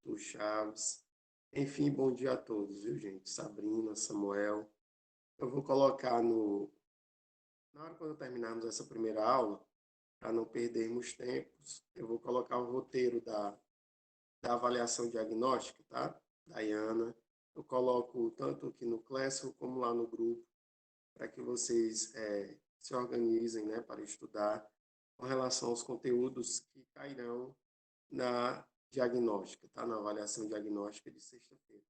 Arthur Chaves. Enfim, bom dia a todos, viu, gente? Sabrina, Samuel. Eu vou colocar na hora quando terminarmos essa primeira aula, para não perdermos tempos, eu vou colocar o roteiro da avaliação diagnóstica, tá? Dayana. Eu coloco tanto aqui no Classroom como lá no grupo, para que vocês se organizem, né, para estudar com relação aos conteúdos que cairão na diagnóstica, tá? Na avaliação diagnóstica de sexta-feira.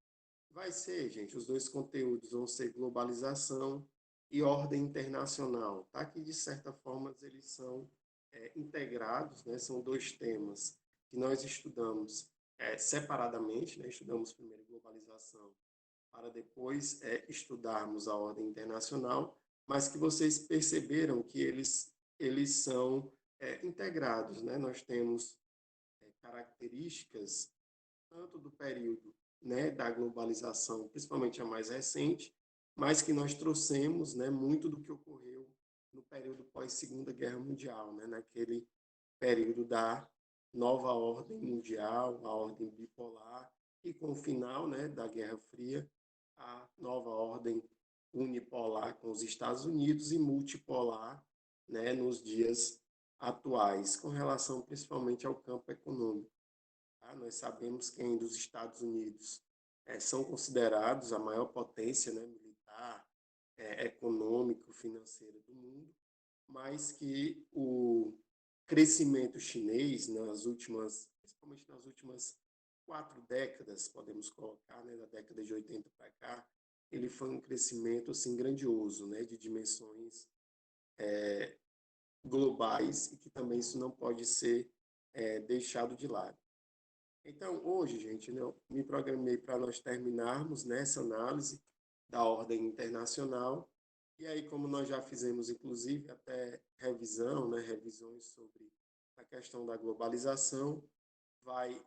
Vai ser, gente, os dois conteúdos vão ser globalização e ordem internacional, tá? Que, de certa forma, eles são integrados, né? São dois temas que nós estudamos separadamente, né? Estudamos primeiro globalização para depois estudarmos a ordem internacional, mas que vocês perceberam que eles são integrados, né? Nós temos características tanto do período, né, da globalização, principalmente a mais recente, mas que nós trouxemos, né, muito do que ocorreu no período pós-Segunda Guerra Mundial, né, naquele período da nova ordem mundial, a ordem bipolar, e com o final, né, da Guerra Fria, a nova ordem unipolar com os Estados Unidos e multipolar, né, nos dias atuais, com relação principalmente ao campo econômico. Tá? Nós sabemos que ainda os Estados Unidos são considerados a maior potência, né, militar, econômico, financeira do mundo, mas que o crescimento chinês principalmente nas últimas 4 décadas, podemos colocar, né, da década de 80 para cá, ele foi um crescimento assim grandioso, né, de dimensões globais e que também isso não pode ser deixado de lado. Então, hoje, gente, eu me programei para nós terminarmos nessa análise da ordem internacional. E aí, como nós já fizemos, inclusive, até revisões sobre a questão da globalização, vai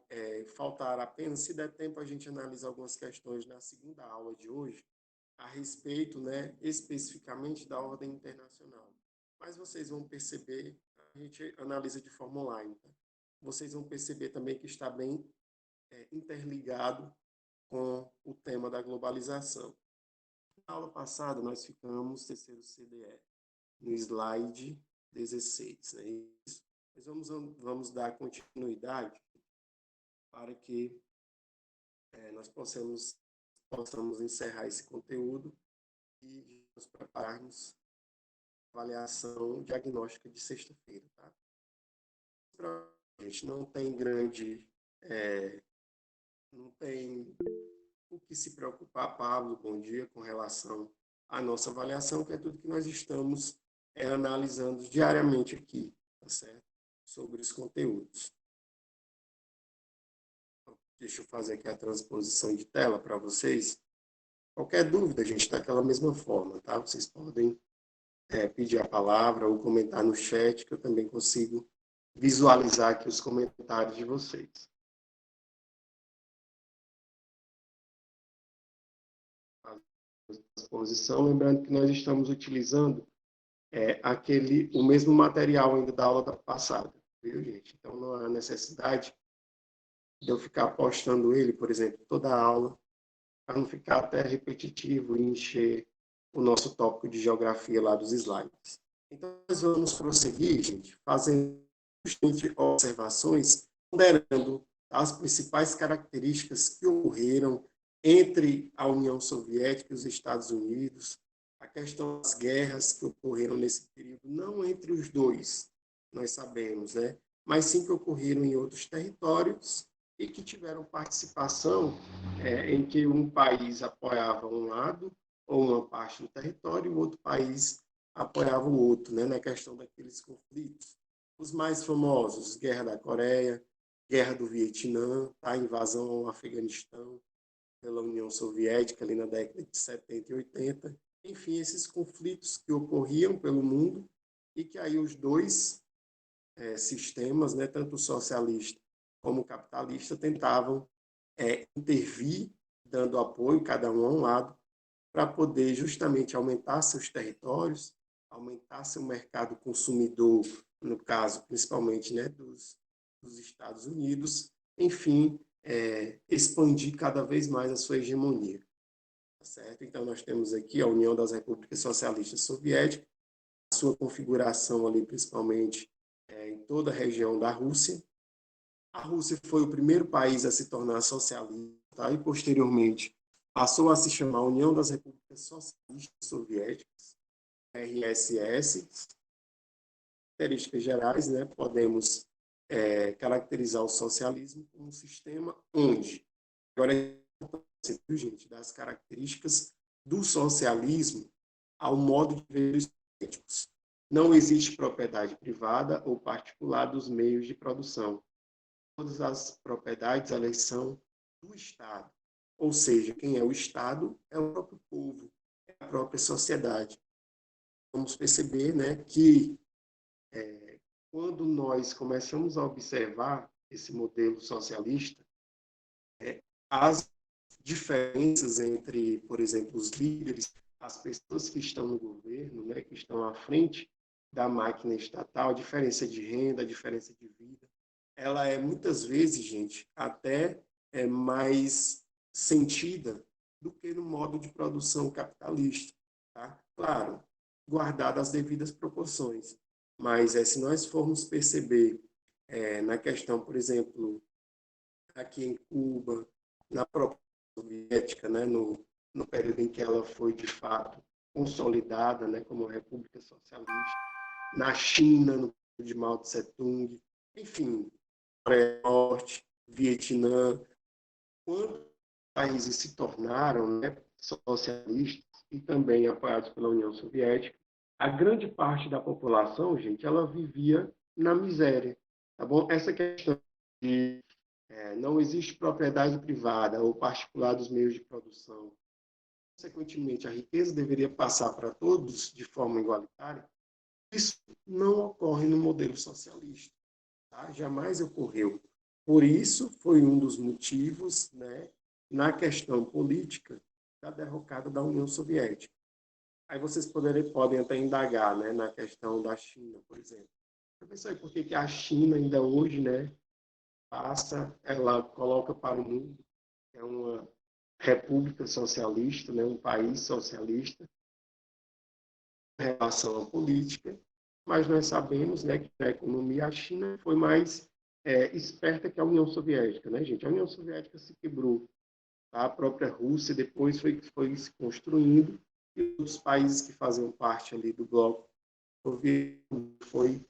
faltar apenas, se der tempo, a gente analisa algumas questões na segunda aula de hoje, a respeito, né, especificamente da ordem internacional. Mas vocês vão perceber, a gente analisa de forma online, tá? Vocês vão perceber também que está bem interligado com o tema da globalização. Na aula passada, nós ficamos, terceiro CDE, no slide 16. Né? Isso. Mas vamos dar continuidade para que nós possamos encerrar esse conteúdo e nos prepararmos para a avaliação diagnóstica de sexta-feira. Tá? A gente não tem não tem o que se preocupar, Pablo, bom dia, com relação à nossa avaliação, que é tudo que nós estamos analisando diariamente aqui, tá certo? Sobre os conteúdos. Deixa eu fazer aqui a transposição de tela para vocês. Qualquer dúvida, a gente está daquela mesma forma, tá? Vocês podem pedir a palavra ou comentar no chat, que eu também consigo visualizar aqui os comentários de vocês. Exposição, lembrando que nós estamos utilizando o mesmo material ainda da aula passada, viu, gente? Então, não há necessidade de eu ficar postando ele, por exemplo, toda a aula, para não ficar até repetitivo e encher o nosso tópico de geografia lá dos slides. Então, nós vamos prosseguir, gente, fazendo observações, ponderando as principais características que ocorreram entre a União Soviética e os Estados Unidos, a questão das guerras que ocorreram nesse período, não entre os dois, nós sabemos, né? Mas sim que ocorreram em outros territórios e que tiveram participação em que um país apoiava um lado ou uma parte do território e o outro país apoiava o outro, né? Na questão daqueles conflitos. Os mais famosos, Guerra da Coreia, Guerra do Vietnã, a invasão ao Afeganistão pela União Soviética ali na década de 70 e 80. Enfim, esses conflitos que ocorriam pelo mundo e que aí os dois sistemas, né, tanto o socialista como o capitalista, tentavam intervir, dando apoio, cada um a um lado, para poder justamente aumentar seus territórios, aumentar seu mercado consumidor, no caso, principalmente, né, dos Estados Unidos, enfim, expandir cada vez mais a sua hegemonia. Tá certo? Então, nós temos aqui a União das Repúblicas Socialistas Soviéticas, a sua configuração ali, principalmente em toda a região da Rússia. A Rússia foi o primeiro país a se tornar socialista, tá? E, posteriormente, passou a se chamar União das Repúblicas Socialistas Soviéticas, RSS. Características gerais, né? Podemos caracterizar o socialismo como um sistema onde, agora, gente, das características do socialismo ao modo de ver os políticos. Não existe propriedade privada ou particular dos meios de produção. Todas as propriedades, elas são do Estado. Ou seja, quem é o Estado é o próprio povo, é a própria sociedade. Vamos perceber, né, que quando nós começamos a observar esse modelo socialista, as diferenças entre, por exemplo, os líderes, as pessoas que estão no governo, né, que estão à frente da máquina estatal, a diferença de renda, a diferença de vida, ela é muitas vezes, gente, até mais sentida do que no modo de produção capitalista, tá? Claro, guardadas as devidas proporções, mas se nós formos perceber na questão, por exemplo, aqui em Cuba, na própria soviética, né, no período em que ela foi, de fato, consolidada, né, como república socialista, na China, no período de Mao Tse-tung, enfim, Coreia do Norte, Vietnã, quando países se tornaram, né, socialistas e também apoiados pela União Soviética, a grande parte da população, gente, ela vivia na miséria, tá bom? Essa questão de não existe propriedade privada ou particular dos meios de produção. Consequentemente, a riqueza deveria passar para todos de forma igualitária. Isso não ocorre no modelo socialista. Tá? Jamais ocorreu. Por isso, foi um dos motivos, né, na questão política da derrocada da União Soviética. Aí vocês podem até indagar, né, na questão da China, por exemplo. Eu pensei por que a China ainda hoje, né, ela coloca para o mundo que é uma república socialista, né, um país socialista em relação à política, mas nós sabemos, né, que na economia a China foi mais esperta que a União Soviética, né, gente? A União Soviética se quebrou, tá? A própria Rússia depois foi se construindo e os países que faziam parte ali do bloco soviético foi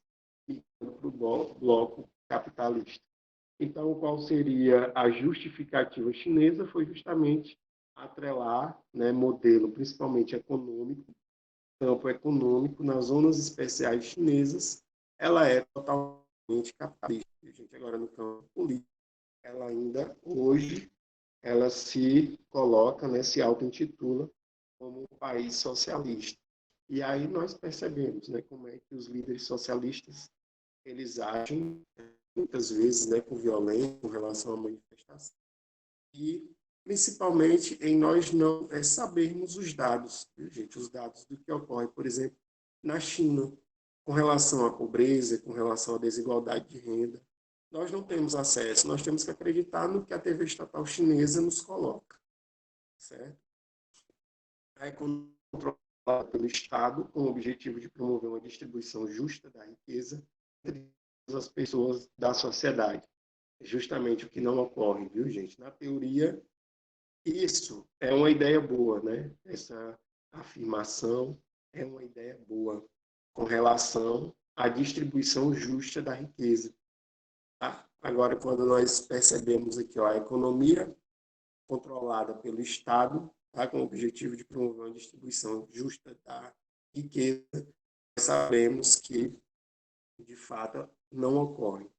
ficando para o bloco capitalista. Então, qual seria a justificativa chinesa? Foi justamente atrelar, né, modelo, principalmente econômico, campo econômico, nas zonas especiais chinesas, ela é totalmente capitalista. A gente agora no campo político, ela ainda hoje, ela se coloca, né, se auto-intitula como um país socialista. E aí nós percebemos, né, como é que os líderes socialistas eles agem muitas vezes, né, com violência com relação à manifestação e principalmente em nós não sabermos os dados, viu, gente, os dados do que ocorre, por exemplo, na China, com relação à pobreza, com relação à desigualdade de renda. Nós não temos acesso, nós temos que acreditar no que a TV estatal chinesa nos coloca, certo? A economia controlada pelo Estado com o objetivo de promover uma distribuição justa da riqueza entre as pessoas da sociedade. Justamente o que não ocorre, viu, gente? Na teoria, isso é uma ideia boa, né? Essa afirmação é uma ideia boa com relação à distribuição justa da riqueza. Tá? Agora, quando nós percebemos aqui ó, a economia controlada pelo Estado, tá? Com o objetivo de promover uma distribuição justa da riqueza, nós sabemos que, de fato, não ocorre.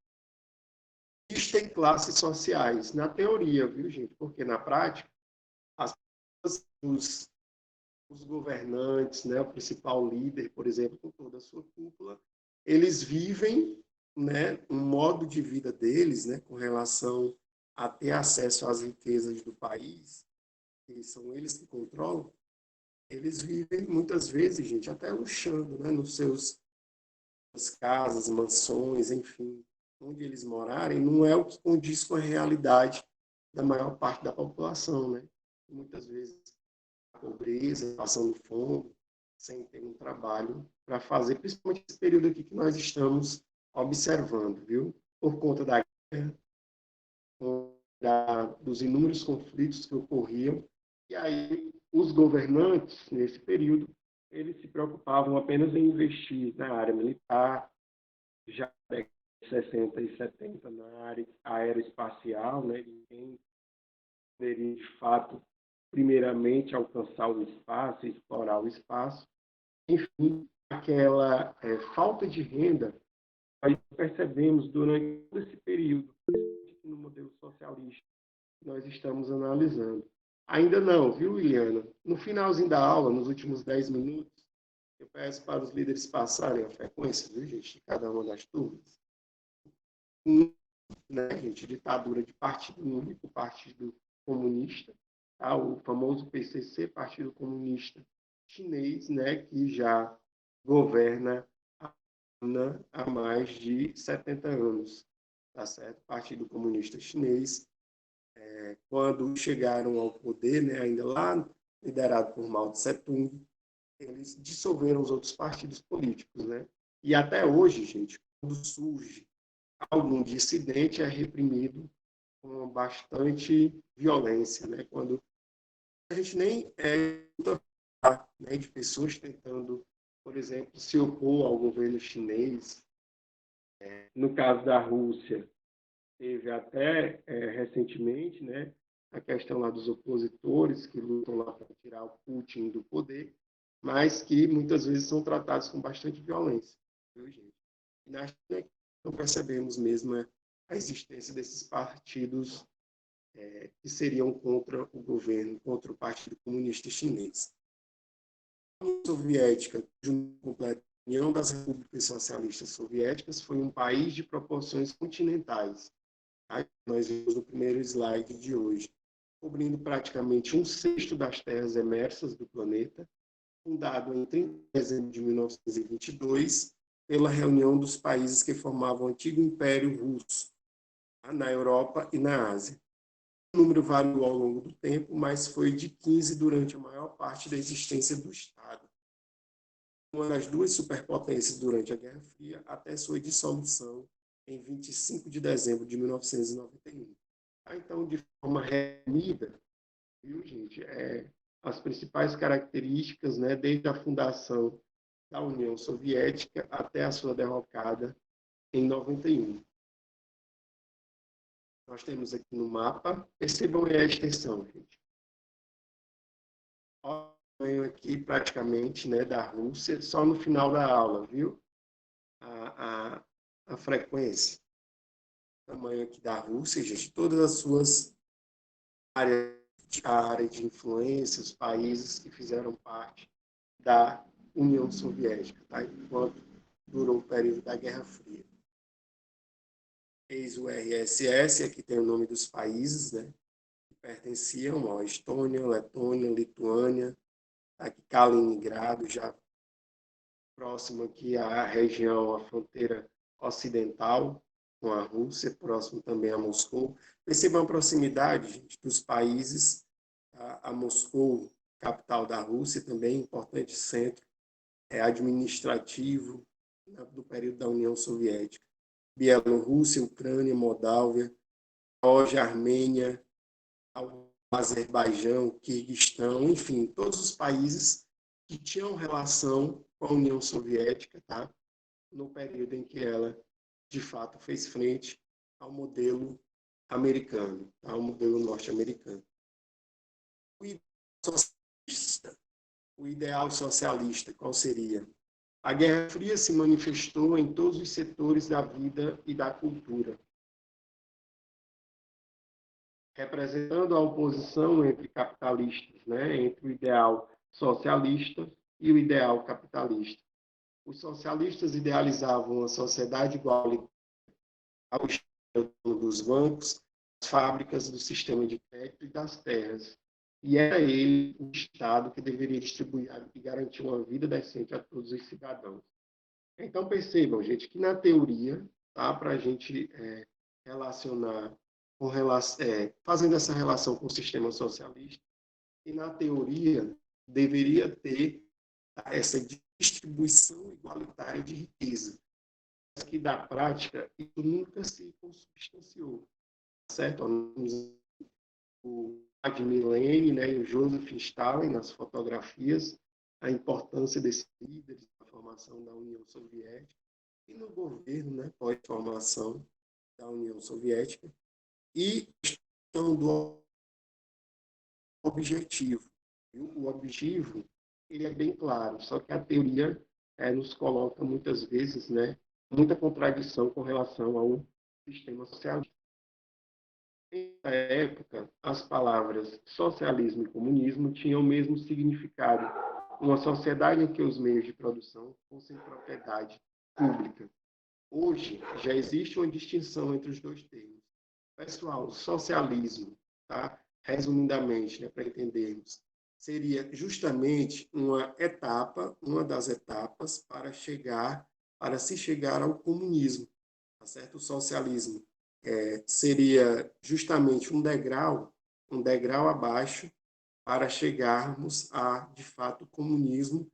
Existem classes sociais, na teoria, viu, gente? Porque na prática, os governantes, né, o principal líder, por exemplo, com toda a sua cúpula, eles vivem, né, um modo de vida deles, né, com relação a ter acesso às riquezas do país, que são eles que controlam, eles vivem muitas vezes, gente, até luxando, né, nos seus casas, mansões, enfim, onde eles morarem, não é o que condiz com a realidade da maior parte da população, né? Muitas vezes a pobreza, passando fome, sem ter um trabalho para fazer, principalmente esse período aqui que nós estamos observando, viu? Por conta da guerra, dos inúmeros conflitos que ocorriam. E aí, os governantes, nesse período, eles se preocupavam apenas em investir na área militar, já na década de 60 e 70 na área aeroespacial, né, de quem poderia, de fato, primeiramente alcançar o espaço, explorar o espaço. Enfim, aquela falta de renda, nós percebemos durante todo esse período, no modelo socialista que nós estamos analisando. Ainda não, viu, Iliana? No finalzinho da aula, nos últimos 10 minutos, eu peço para os líderes passarem a frequência, viu, gente, de cada uma das turmas. Né, gente, ditadura de partido único, Partido Comunista, tá? O famoso PCC, Partido Comunista Chinês, né, que já governa a China há mais de 70 anos, tá certo? Partido Comunista Chinês, quando chegaram ao poder, né, ainda lá liderado por Mao Tse-tung, eles dissolveram os outros partidos políticos, né? E até hoje, gente, quando surge algum dissidente é reprimido com bastante violência, né? Quando a gente nem né, de pessoas tentando, por exemplo, se opor ao governo chinês. No caso da Rússia, teve até recentemente, né, a questão lá dos opositores que lutam lá para tirar o Putin do poder, mas que muitas vezes são tratados com bastante violência, viu, gente? E na China não percebemos mesmo a existência desses partidos que seriam contra o governo, contra o Partido Comunista Chinês. A União Soviética, junto com a União das Repúblicas Socialistas Soviéticas, foi um país de proporções continentais. Aí nós vimos no primeiro slide de hoje, cobrindo praticamente um sexto das terras emersas do planeta, fundado em 30 de dezembro de 1922 pela reunião dos países que formavam o antigo Império Russo, na Europa e na Ásia. O número variou ao longo do tempo, mas foi de 15 durante a maior parte da existência do Estado. Uma das duas superpotências durante a Guerra Fria, até sua dissolução em 25 de dezembro de 1991. Então, de forma resumida, viu, gente, as principais características, né, desde a fundação da União Soviética até a sua derrocada em 91. Nós temos aqui no mapa, percebam aí a extensão, gente. Olha o tamanho aqui, praticamente, né, da Rússia, só no final da aula, viu? A frequência. O tamanho aqui da Rússia, gente, todas as suas áreas, a área de influência, os países que fizeram parte da União Soviética, tá? Enquanto durou o período da Guerra Fria. Eis o RSS, aqui tem o nome dos países, né, que pertenciam, Estônia, Letônia, Lituânia, aqui Kaliningrado, já próximo aqui à região, à fronteira ocidental com a Rússia, próximo também a Moscou. Percebam a proximidade, gente, dos países a Moscou, capital da Rússia, também importante centro administrativo, né, do período da União Soviética. Bielorrússia, Ucrânia, Moldávia, Geórgia, Armênia, Azerbaijão, Quirguistão, enfim, todos os países que tinham relação com a União Soviética, tá? No período em que ela, de fato, fez frente ao modelo americano, ao modelo norte-americano. O ideal socialista, qual seria? A Guerra Fria se manifestou em todos os setores da vida e da cultura, representando a oposição entre capitalistas, né, entre o ideal socialista e o ideal capitalista. Os socialistas idealizavam uma sociedade igual ao estado dos bancos, das fábricas, do sistema de crédito e das terras. E era ele, o Estado, que deveria distribuir e garantir uma vida decente a todos os cidadãos. Então, percebam, gente, que na teoria, tá, para a gente relacionar fazendo essa relação com o sistema socialista, e na teoria deveria ter essa distribuição igualitária de riqueza, mas que da prática isso nunca se consubstanciou, certo? O Vladimir Lenin, né, e o Joseph Stalin nas fotografias, a importância desses líderes na formação da União Soviética e no governo, né, pós-formação da União Soviética, e a questão do objetivo. O objetivo ele é bem claro, só que a teoria nos coloca muitas vezes, né, muita contradição com relação ao sistema socialista. Na época, as palavras socialismo e comunismo tinham o mesmo significado, uma sociedade em que os meios de produção fossem propriedade pública. Hoje, já existe uma distinção entre os dois termos. Pessoal, socialismo, tá? Resumidamente, né, para entendermos, seria justamente uma das etapas para se chegar ao comunismo, tá certo? O socialismo seria justamente um degrau abaixo para chegarmos a, de fato, comunismo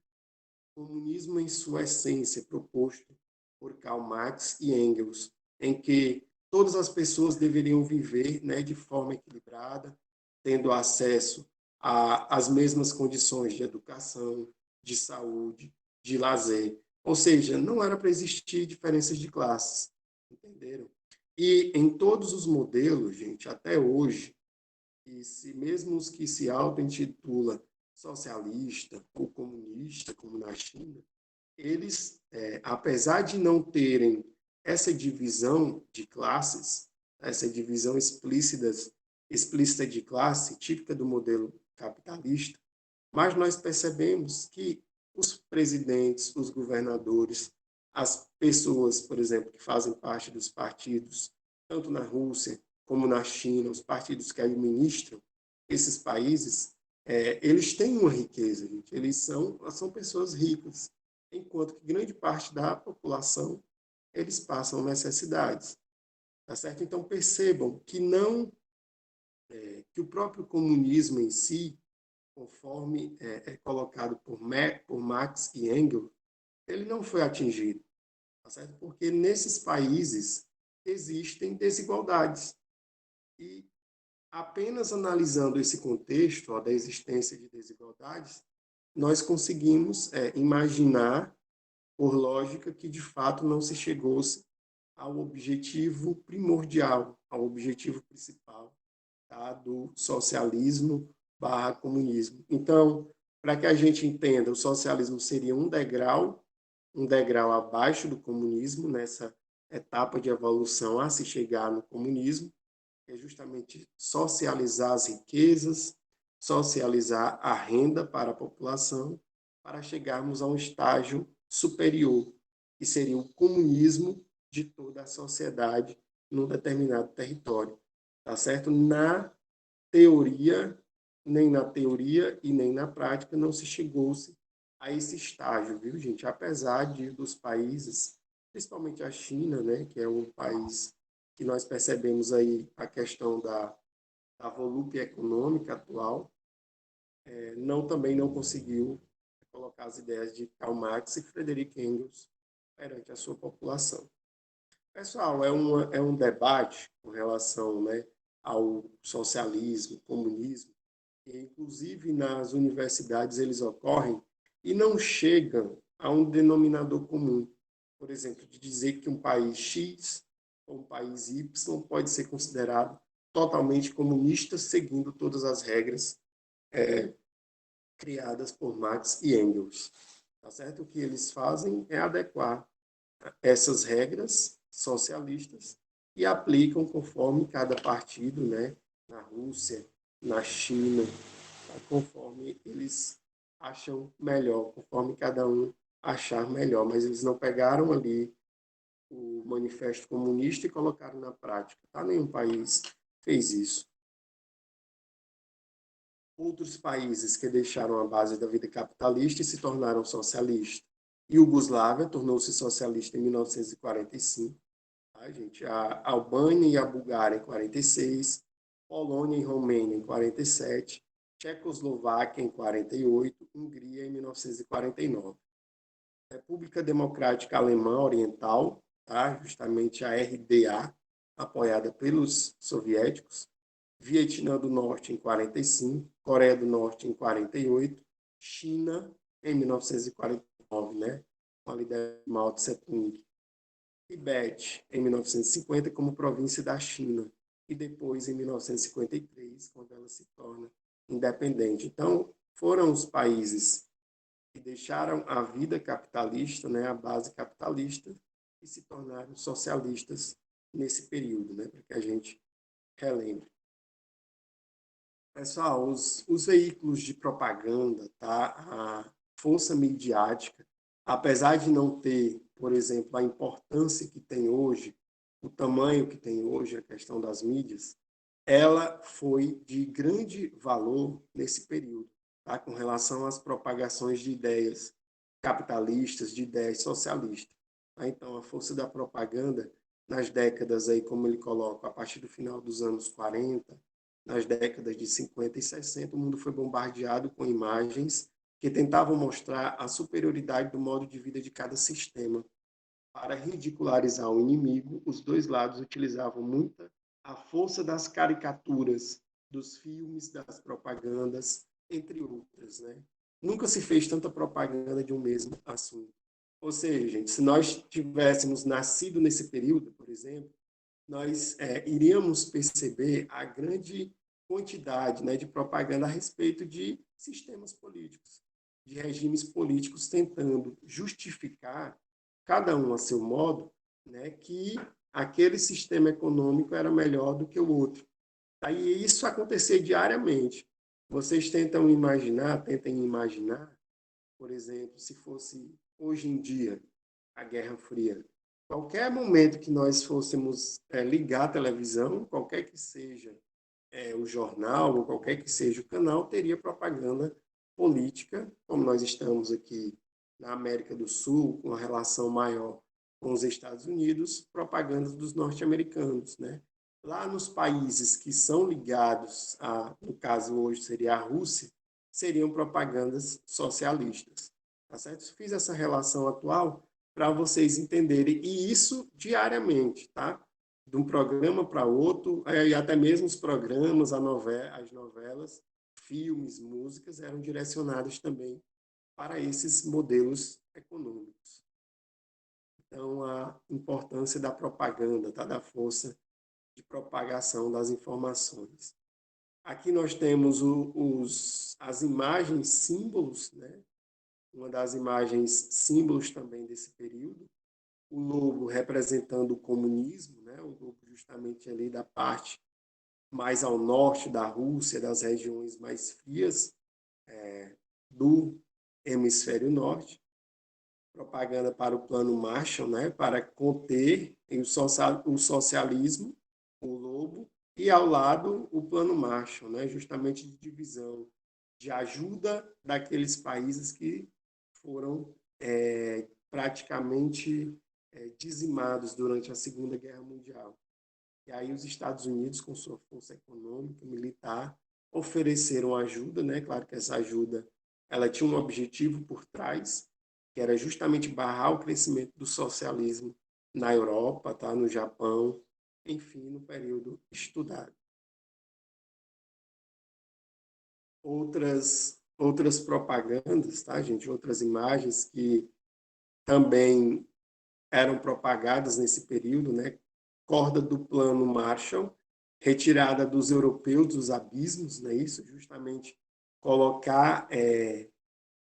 em sua essência, proposto por Karl Marx e Engels, em que todas as pessoas deveriam viver, né, de forma equilibrada, tendo acesso às mesmas condições de educação, de saúde, de lazer. Ou seja, não era para existir diferenças de classes, entenderam? E em todos os modelos, gente, até hoje, e se mesmo os que se auto-intitulam socialista ou comunista, como na China, eles, apesar de não terem essa divisão de classes, essa divisão explícita de classe, típica do modelo capitalista, mas nós percebemos que os presidentes, os governadores, as pessoas, por exemplo, que fazem parte dos partidos, tanto na Rússia como na China, os partidos que administram esses países, eles têm uma riqueza, gente. Eles são pessoas ricas, enquanto que grande parte da população eles passam necessidades, tá certo? Então percebam que não que o próprio comunismo em si, conforme é colocado por Marx e Engels, ele não foi atingido, tá certo? Porque nesses países existem desigualdades e apenas analisando esse contexto da existência de desigualdades, nós conseguimos imaginar, por lógica, que de fato não se chegou-se ao objetivo primordial, ao objetivo principal, tá, do socialismo barra comunismo. Então, para que a gente entenda, o socialismo seria um degrau abaixo do comunismo, nessa etapa de evolução a se chegar no comunismo, que é justamente socializar as riquezas, socializar a renda para a população, para chegarmos a um estágio superior, que seria o comunismo de toda a sociedade num determinado território. Tá certo? Teoria, Nem na teoria e nem na prática não se chegou-se a esse estágio, viu, gente? Apesar dos países, principalmente a China, né, que é um país que nós percebemos aí a questão da volúpia econômica atual, também não conseguiu colocar as ideias de Karl Marx e Friedrich Engels perante a sua população. Pessoal, é um debate com relação, né, ao socialismo, comunismo, que inclusive nas universidades eles ocorrem e não chegam a um denominador comum. Por exemplo, de dizer que um país X ou um país Y pode ser considerado totalmente comunista, seguindo todas as regras criadas por Marx e Engels. Tá certo? O que eles fazem é adequar essas regras socialistas e aplicam conforme cada partido, né, na Rússia, na China, conforme eles acham melhor, conforme cada um achar melhor, mas eles não pegaram ali o manifesto comunista e colocaram na prática, tá? Nenhum país fez isso. Outros países que deixaram a base da vida capitalista e se tornaram socialistas. Iugoslávia tornou-se socialista em 1945. tá, gente? A Albânia e a Bulgária em 46, Polônia e Romênia em 47, Tchecoslováquia em 48, Hungria em 1949. República Democrática Alemã Oriental, tá? Justamente a RDA, apoiada pelos soviéticos, Vietnã do Norte em 45, Coreia do Norte em 48, China em 1949, né? Com a liderança de Mao Tse-tung. Tibete em 1950 como província da China e depois em 1953, quando ela se torna independente. Então, foram os países que deixaram a vida capitalista, né, a base capitalista, e se tornaram socialistas nesse período, né, para que a gente relembre. Pessoal, os veículos de propaganda, tá, a força midiática, apesar de não ter, por exemplo, a importância que tem hoje, o tamanho que tem hoje a questão das mídias, ela foi de grande valor nesse período, tá? Com relação às propagações de ideias capitalistas, de ideias socialistas. Tá? Então, a força da propaganda, nas décadas, aí, como ele coloca, a partir do final dos anos 40, nas décadas de 50 e 60, o mundo foi bombardeado com imagens que tentavam mostrar a superioridade do modo de vida de cada sistema. Para ridicularizar o inimigo, os dois lados utilizavam muita a força das caricaturas, dos filmes, das propagandas, entre outras, né? Nunca se fez tanta propaganda de um mesmo assunto. Ou seja, gente, se nós tivéssemos nascido nesse período, por exemplo, nós iríamos perceber a grande quantidade, né, de propaganda a respeito de sistemas políticos, de regimes políticos tentando justificar, cada um a seu modo, né, que aquele sistema econômico era melhor do que o outro. Aí isso acontecer diariamente. Vocês tentem imaginar, por exemplo, se fosse hoje em dia a Guerra Fria. Qualquer momento que nós fôssemos ligar a televisão, qualquer que seja o jornal, ou qualquer que seja o canal, teria propaganda política, como nós estamos aqui na América do Sul, com uma relação maior com os Estados Unidos, propaganda dos norte-americanos, né? Lá nos países que são ligados a, no caso hoje seria a Rússia, seriam propagandas socialistas, tá certo? Fiz essa relação atual para vocês entenderem, e isso diariamente, tá? De um programa para outro, e até mesmo os programas, as novelas, filmes, músicas eram direcionadas também para esses modelos econômicos. Então, a importância da propaganda, tá? Da força de propagação das informações. Aqui nós temos as imagens símbolos, né? Uma das imagens símbolos também desse período, o lobo representando o comunismo, né? O lobo justamente ali da parte mais ao norte da Rússia, das regiões mais frias do hemisfério norte, propaganda para o plano Marshall, né? Para conter o socialismo, o lobo, e ao lado o plano Marshall, né? Justamente de divisão, de ajuda daqueles países que foram praticamente dizimados durante a Segunda Guerra Mundial. E aí os Estados Unidos, com sua força econômica, militar, ofereceram ajuda, né? Claro que essa ajuda ela tinha um objetivo por trás, que era justamente barrar o crescimento do socialismo na Europa, tá? No Japão, enfim, no período estudado. Outras propagandas, tá, gente? Outras imagens que também eram propagadas nesse período, né? Corda do Plano Marshall, retirada dos europeus dos abismos, né? Isso justamente colocar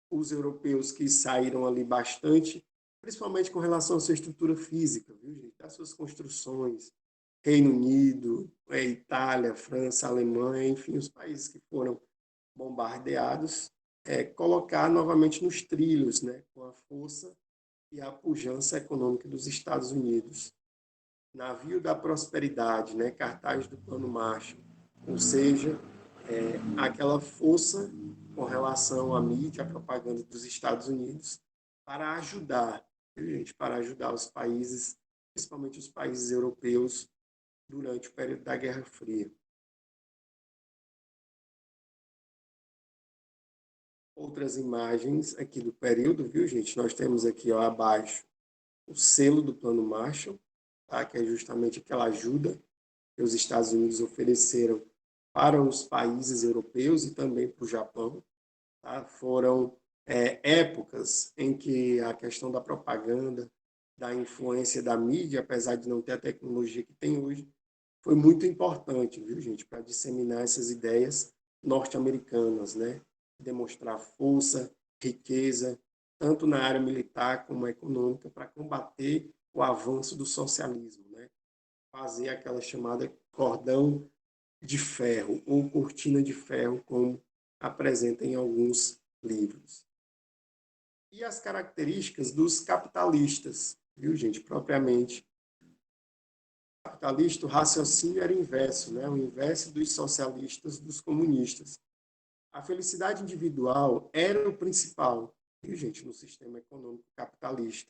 os europeus que saíram ali bastante, principalmente com relação à sua estrutura física, viu, gente? Das suas construções, Reino Unido, Itália, França, Alemanha, enfim, os países que foram bombardeados, colocar novamente nos trilhos, né? Com a força e a pujança econômica dos Estados Unidos. Navio da prosperidade, né? Cartaz do Plano Marshall, ou seja, aquela força com relação à mídia, à propaganda dos Estados Unidos para ajudar, gente, para ajudar os países principalmente os países europeus, durante o período da Guerra Fria. Outras imagens aqui do período, viu, gente? Nós temos aqui, ó, abaixo o selo do Plano Marshall, tá? Que é justamente aquela ajuda que os Estados Unidos ofereceram para os países europeus e também para o Japão. Tá? Foram épocas em que a questão da propaganda, da influência da mídia, apesar de não ter a tecnologia que tem hoje, foi muito importante, viu, gente, para disseminar essas ideias norte-americanas, né? Demonstrar força, riqueza, tanto na área militar como econômica, para combater o avanço do socialismo, né? Fazer aquela chamada cordão de ferro ou cortina de ferro, como apresenta em alguns livros. E as características dos capitalistas, viu, gente, propriamente. O capitalista, o raciocínio era inverso, né? O inverso dos socialistas, dos comunistas. A felicidade individual era o principal, viu, gente, no sistema econômico capitalista.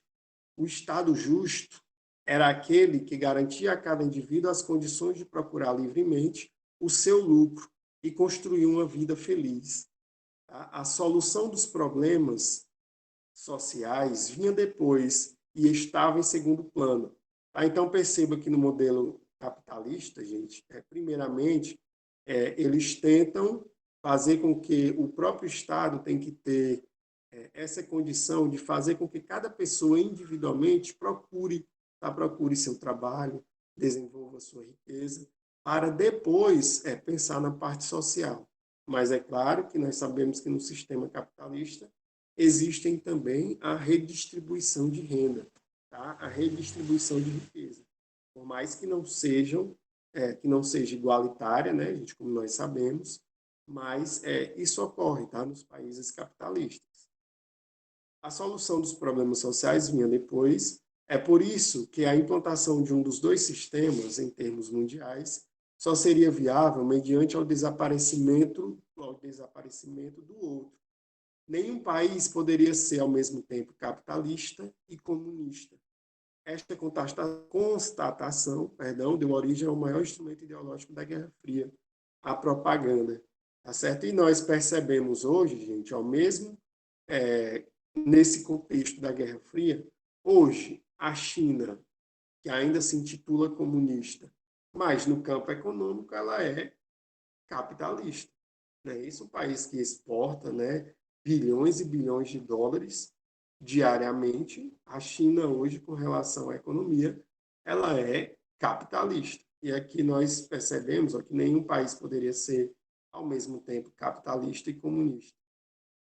O Estado justo era aquele que garantia a cada indivíduo as condições de procurar livremente o seu lucro e construir uma vida feliz. A solução dos problemas sociais vinha depois e estava em segundo plano. Então, perceba que no modelo capitalista, gente, primeiramente, eles tentam fazer com que o próprio Estado tem que ter essa condição de fazer com que cada pessoa individualmente procure seu trabalho, desenvolva sua riqueza, para depois pensar na parte social. Mas é claro que nós sabemos que no sistema capitalista existem também a redistribuição de renda, tá? A redistribuição de riqueza. Por mais que não que não seja igualitária, né, gente, como nós sabemos, mas isso ocorre, tá, nos países capitalistas. A solução dos problemas sociais vinha depois. É por isso que a implantação de um dos dois sistemas, em termos mundiais, só seria viável mediante o desaparecimento do outro. Nenhum país poderia ser, ao mesmo tempo, capitalista e comunista. Esta constatação deu origem ao maior instrumento ideológico da Guerra Fria, a propaganda. Tá certo? E nós percebemos hoje, gente, ao mesmo nesse contexto da Guerra Fria, hoje a China, que ainda se intitula comunista, mas no campo econômico ela é capitalista. Né? Isso é um país que exporta, né, bilhões e bilhões de dólares diariamente. A China hoje, com relação à economia, ela é capitalista. E aqui nós percebemos que nenhum país poderia ser, ao mesmo tempo, capitalista e comunista.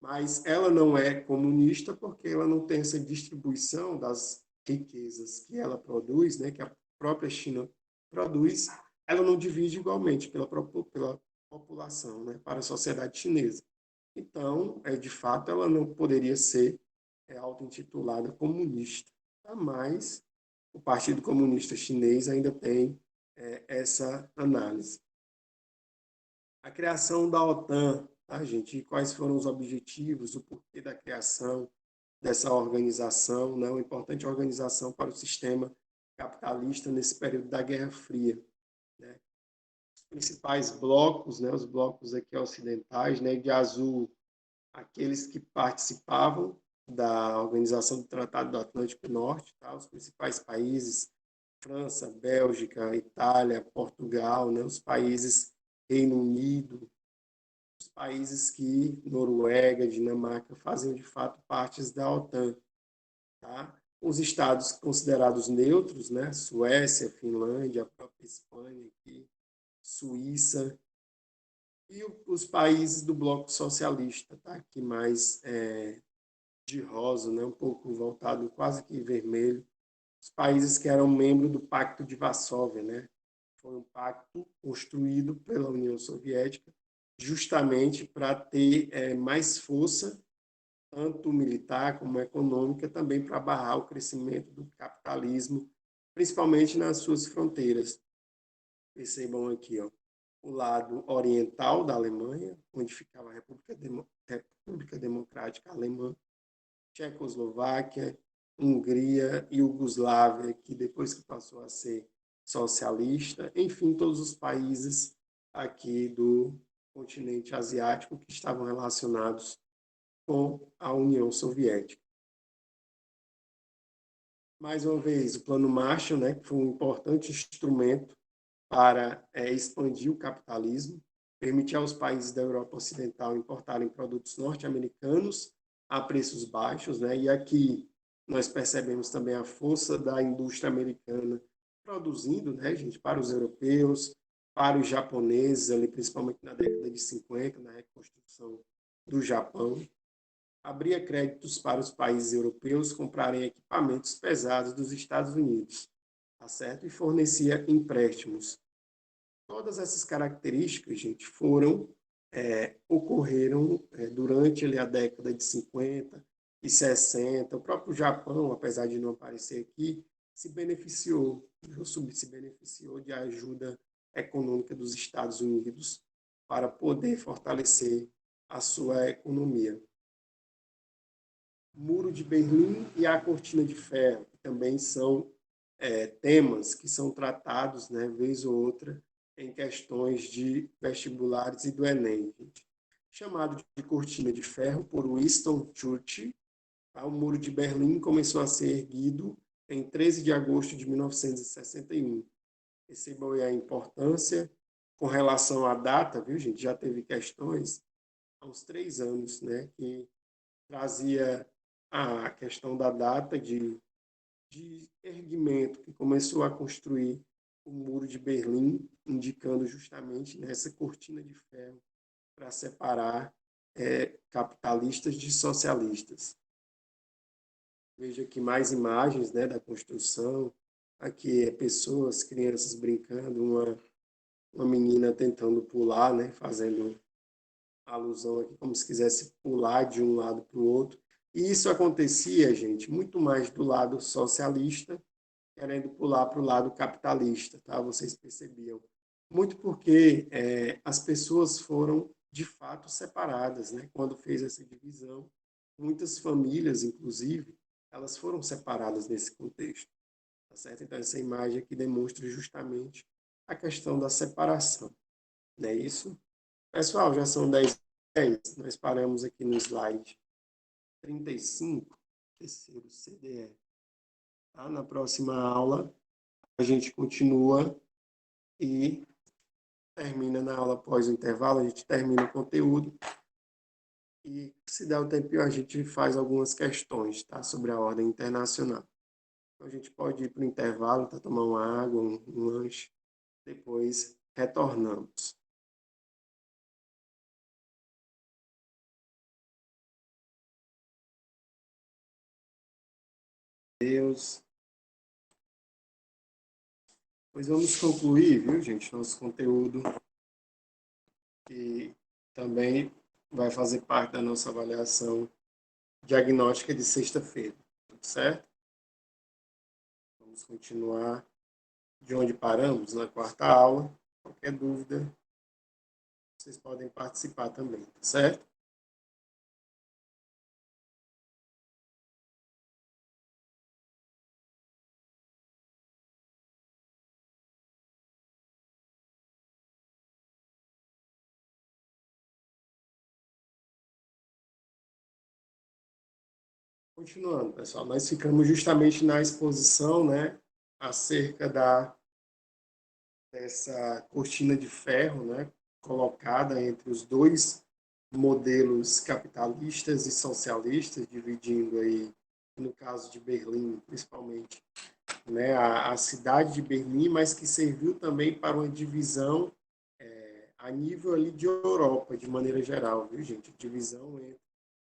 Mas ela não é comunista porque ela não tem essa distribuição das riquezas que ela produz, né, que a própria China produz, ela não divide igualmente pela população, né, para a sociedade chinesa. Então, de fato, ela não poderia ser auto-intitulada comunista, tá? Mas o Partido Comunista Chinês ainda tem essa análise. A criação da OTAN, tá, gente? E quais foram os objetivos, o porquê da criação dessa organização, né? Uma importante organização para o sistema capitalista nesse período da Guerra Fria. Né? Os principais blocos, né? Os blocos aqui ocidentais, né? De azul, aqueles que participavam da organização do Tratado do Atlântico Norte, tá? Os principais países, França, Bélgica, Itália, Portugal, né? Os países Reino Unido, os países que Noruega, Dinamarca fazem de fato partes da OTAN, tá? Os estados considerados neutros, né? Suécia, Finlândia, a própria Espanha aqui, Suíça e os países do bloco socialista, tá? Que mais de rosa, né? Um pouco voltado quase que vermelho, os países que eram membros do Pacto de Varsóvia, né? Foi um pacto construído pela União Soviética justamente para ter mais força, tanto militar como econômica, também para barrar o crescimento do capitalismo, principalmente nas suas fronteiras. Percebam aqui, ó, o lado oriental da Alemanha, onde ficava a República Democrática Alemã, Tchecoslováquia, Hungria, Iugoslávia, que depois que passou a ser socialista, enfim, todos os países aqui do continente asiático que estavam relacionados com a União Soviética. Mais uma vez, o Plano Marshall, né, que foi um importante instrumento para expandir o capitalismo, permitir aos países da Europa Ocidental importarem produtos norte-americanos a preços baixos, né? E aqui nós percebemos também a força da indústria americana produzindo, né, gente, para os europeus, para os japoneses, ali, principalmente na década de 50, na reconstrução do Japão. Abria créditos para os países europeus comprarem equipamentos pesados dos Estados Unidos, tá certo? E fornecia empréstimos. Todas essas características, gente, ocorreram durante ali, a década de 50 e 60. O próprio Japão, apesar de não aparecer aqui, se beneficiou, se beneficiou de ajuda econômica dos Estados Unidos para poder fortalecer a sua economia. Muro de Berlim e a Cortina de Ferro, que também são temas que são tratados, né, vez ou outra, em questões de vestibulares e do Enem. Gente. Chamado de Cortina de Ferro por Winston Churchill, o Muro de Berlim começou a ser erguido em 13 de agosto de 1961. Percebam aí a importância com relação à data, viu, gente? Já teve questões há uns 3 anos, né, que trazia a questão da data de erguimento, que começou a construir o Muro de Berlim, indicando justamente nessa cortina de ferro para separar capitalistas de socialistas. Veja aqui mais imagens, né, da construção. Aqui pessoas, crianças brincando, uma menina tentando pular, né, fazendo alusão aqui como se quisesse pular de um lado para o outro. E isso acontecia, gente, muito mais do lado socialista, querendo pular para o lado capitalista, tá? Vocês percebiam. Muito porque as pessoas foram, de fato, separadas, né? Quando fez essa divisão, muitas famílias, inclusive, elas foram separadas nesse contexto, tá certo? Então, essa imagem aqui demonstra justamente a questão da separação, não é isso? Pessoal, já são 10h10, nós paramos aqui no slide 35, terceiro CDE. Tá? Na próxima aula, a gente continua e termina na aula após o intervalo, a gente termina o conteúdo e, se der o tempinho, a gente faz algumas questões, tá? Sobre a ordem internacional. Então, a gente pode ir para o intervalo, tá? Tomar uma água, um lanche, depois retornamos. Deus. Pois vamos concluir, viu, gente, nosso conteúdo, que também vai fazer parte da nossa avaliação diagnóstica de sexta-feira, tudo certo? Vamos continuar de onde paramos, na quarta aula. Qualquer dúvida, vocês podem participar também, tá certo? Continuando, pessoal, nós ficamos justamente na exposição, né, acerca dessa cortina de ferro, né, colocada entre os dois modelos capitalistas e socialistas, dividindo aí, no caso de Berlim, principalmente, né, a cidade de Berlim, mas que serviu também para uma divisão a nível ali de Europa, de maneira geral, viu, gente? Divisão entre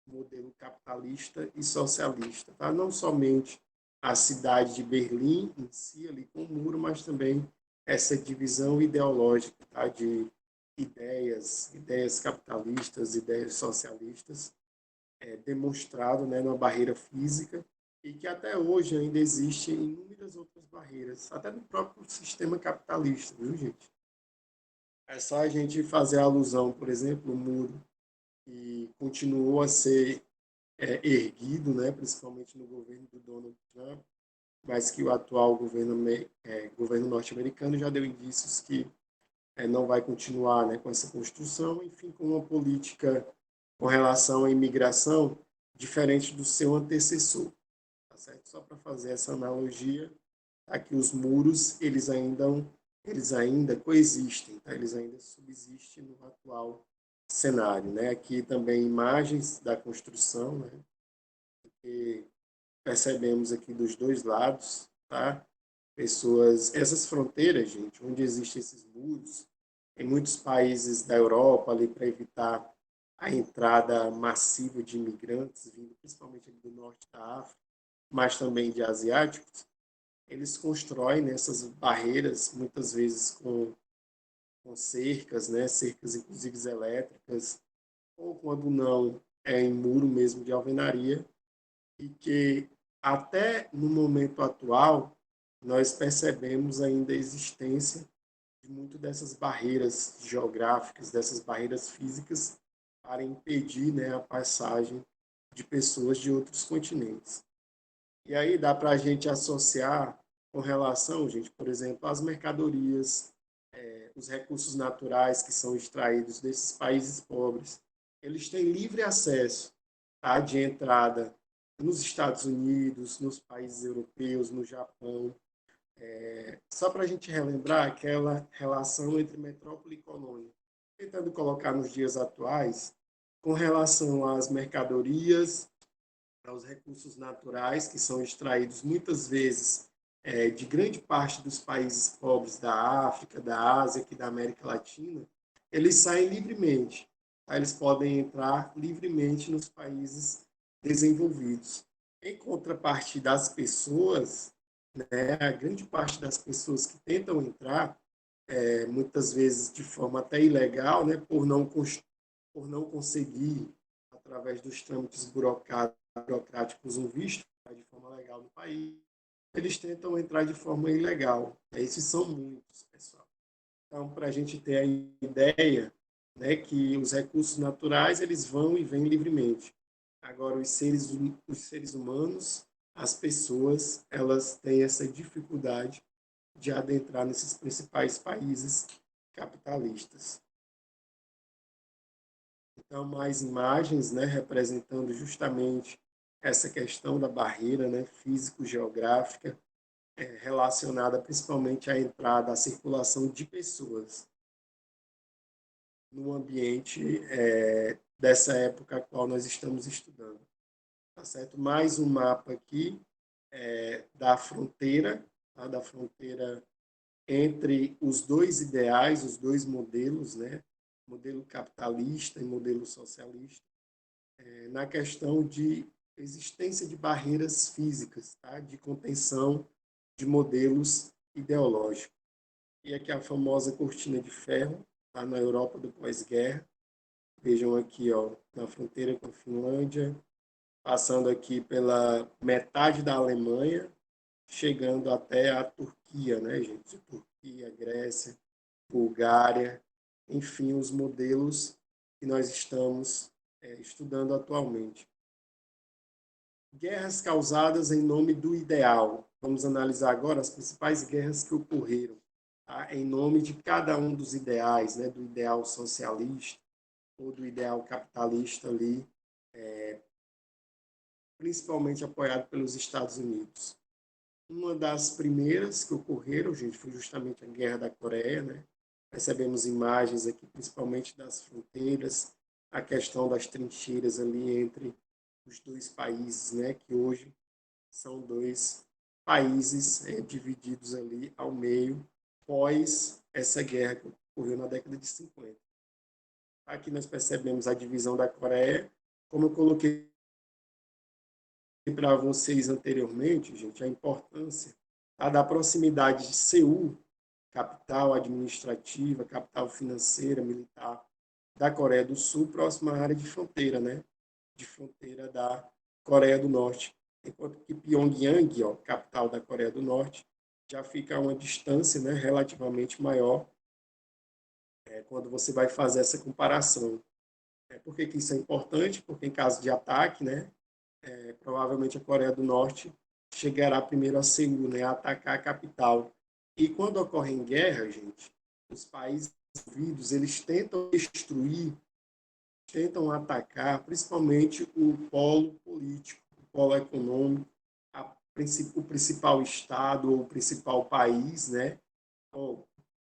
modelo capitalista e socialista, tá? Não somente a cidade de Berlim em si, ali com o muro, mas também essa divisão ideológica, tá? De ideias capitalistas, ideias socialistas, demonstrado, né, numa barreira física e que até hoje ainda existem inúmeras outras barreiras, até no próprio sistema capitalista, viu, gente? É só a gente fazer alusão, por exemplo, o muro, que continuou a ser erguido, né, principalmente no governo do Donald Trump, mas que o atual governo norte-americano já deu indícios que não vai continuar, né, com essa construção, enfim, com uma política com relação à imigração diferente do seu antecessor, tá certo? Só para fazer essa analogia, aqui os muros, eles ainda coexistem, tá? Eles ainda subsistem no atual cenário, né? Aqui também imagens da construção, né? Que percebemos aqui dos dois lados, tá? Pessoas, essas fronteiras, gente, onde existem esses muros, em muitos países da Europa, ali para evitar a entrada massiva de imigrantes, vindo principalmente do norte da África, mas também de asiáticos, eles constroem nessas barreiras, muitas vezes com cercas, né? Cercas inclusive elétricas, ou quando não, é em muro mesmo de alvenaria, e que até no momento atual nós percebemos ainda a existência de muito dessas barreiras geográficas, dessas barreiras físicas para impedir, né, a passagem de pessoas de outros continentes. E aí dá para a gente associar com relação, gente, por exemplo, às mercadorias, os recursos naturais que são extraídos desses países pobres. Eles têm livre acesso, tá, de entrada nos Estados Unidos, nos países europeus, no Japão. Só para a gente relembrar aquela relação entre metrópole e colônia, tentando colocar nos dias atuais, com relação às mercadorias, aos recursos naturais que são extraídos muitas vezes de grande parte dos países pobres da África, da Ásia, aqui da América Latina, eles saem livremente. Tá? Eles podem entrar livremente nos países desenvolvidos. Em contrapartida, das pessoas, né, a grande parte das pessoas que tentam entrar, muitas vezes de forma até ilegal, né, por não conseguir, através dos trâmites burocráticos, um visto de forma legal no país, eles tentam entrar de forma ilegal. Esses são muitos, pessoal. Então, para a gente ter a ideia, né, que os recursos naturais eles vão e vêm livremente. Agora, os seres humanos, as pessoas, elas têm essa dificuldade de adentrar nesses principais países capitalistas. Então, mais imagens, né, representando justamente essa questão da barreira, né, físico-geográfica, relacionada principalmente à entrada, à circulação de pessoas no ambiente dessa época a qual nós estamos estudando. Tá certo? Mais um mapa aqui da fronteira, tá? Da fronteira entre os dois ideais, os dois modelos, né? Modelo capitalista e modelo socialista, na questão de existência de barreiras físicas, tá? De contenção de modelos ideológicos. E aqui a famosa cortina de ferro, tá? Na Europa do pós-guerra. Vejam aqui, ó, na fronteira com a Finlândia, passando aqui pela metade da Alemanha, chegando até a Turquia, né, gente? Turquia, Grécia, Bulgária, enfim, os modelos que nós estamos estudando atualmente. Guerras causadas em nome do ideal. Vamos analisar agora as principais guerras que ocorreram, tá? Em nome de cada um dos ideais, né? Do ideal socialista ou do ideal capitalista ali, principalmente apoiado pelos Estados Unidos. Uma das primeiras que ocorreram, gente, foi justamente a Guerra da Coreia, né? Recebemos imagens aqui, principalmente das fronteiras, a questão das trincheiras ali entre os dois países, né? Que hoje são dois países divididos ali ao meio, pós essa guerra que ocorreu na década de 50. Aqui nós percebemos a divisão da Coreia, como eu coloquei para vocês anteriormente, gente, a importância da proximidade de Seul, capital administrativa, capital financeira, militar da Coreia do Sul, próxima à área de fronteira, né? De fronteira da Coreia do Norte. Enquanto que Pyongyang, ó, capital da Coreia do Norte, já fica a uma distância, né, relativamente maior quando você vai fazer essa comparação. Por que isso é importante? Porque em caso de ataque, né, provavelmente a Coreia do Norte chegará primeiro a Seul, né, a atacar a capital. E quando ocorre guerra, gente, os países envolvidos, eles tentam destruir, tentam atacar principalmente o polo político, o polo econômico, o principal estado ou o principal país, né? Ou o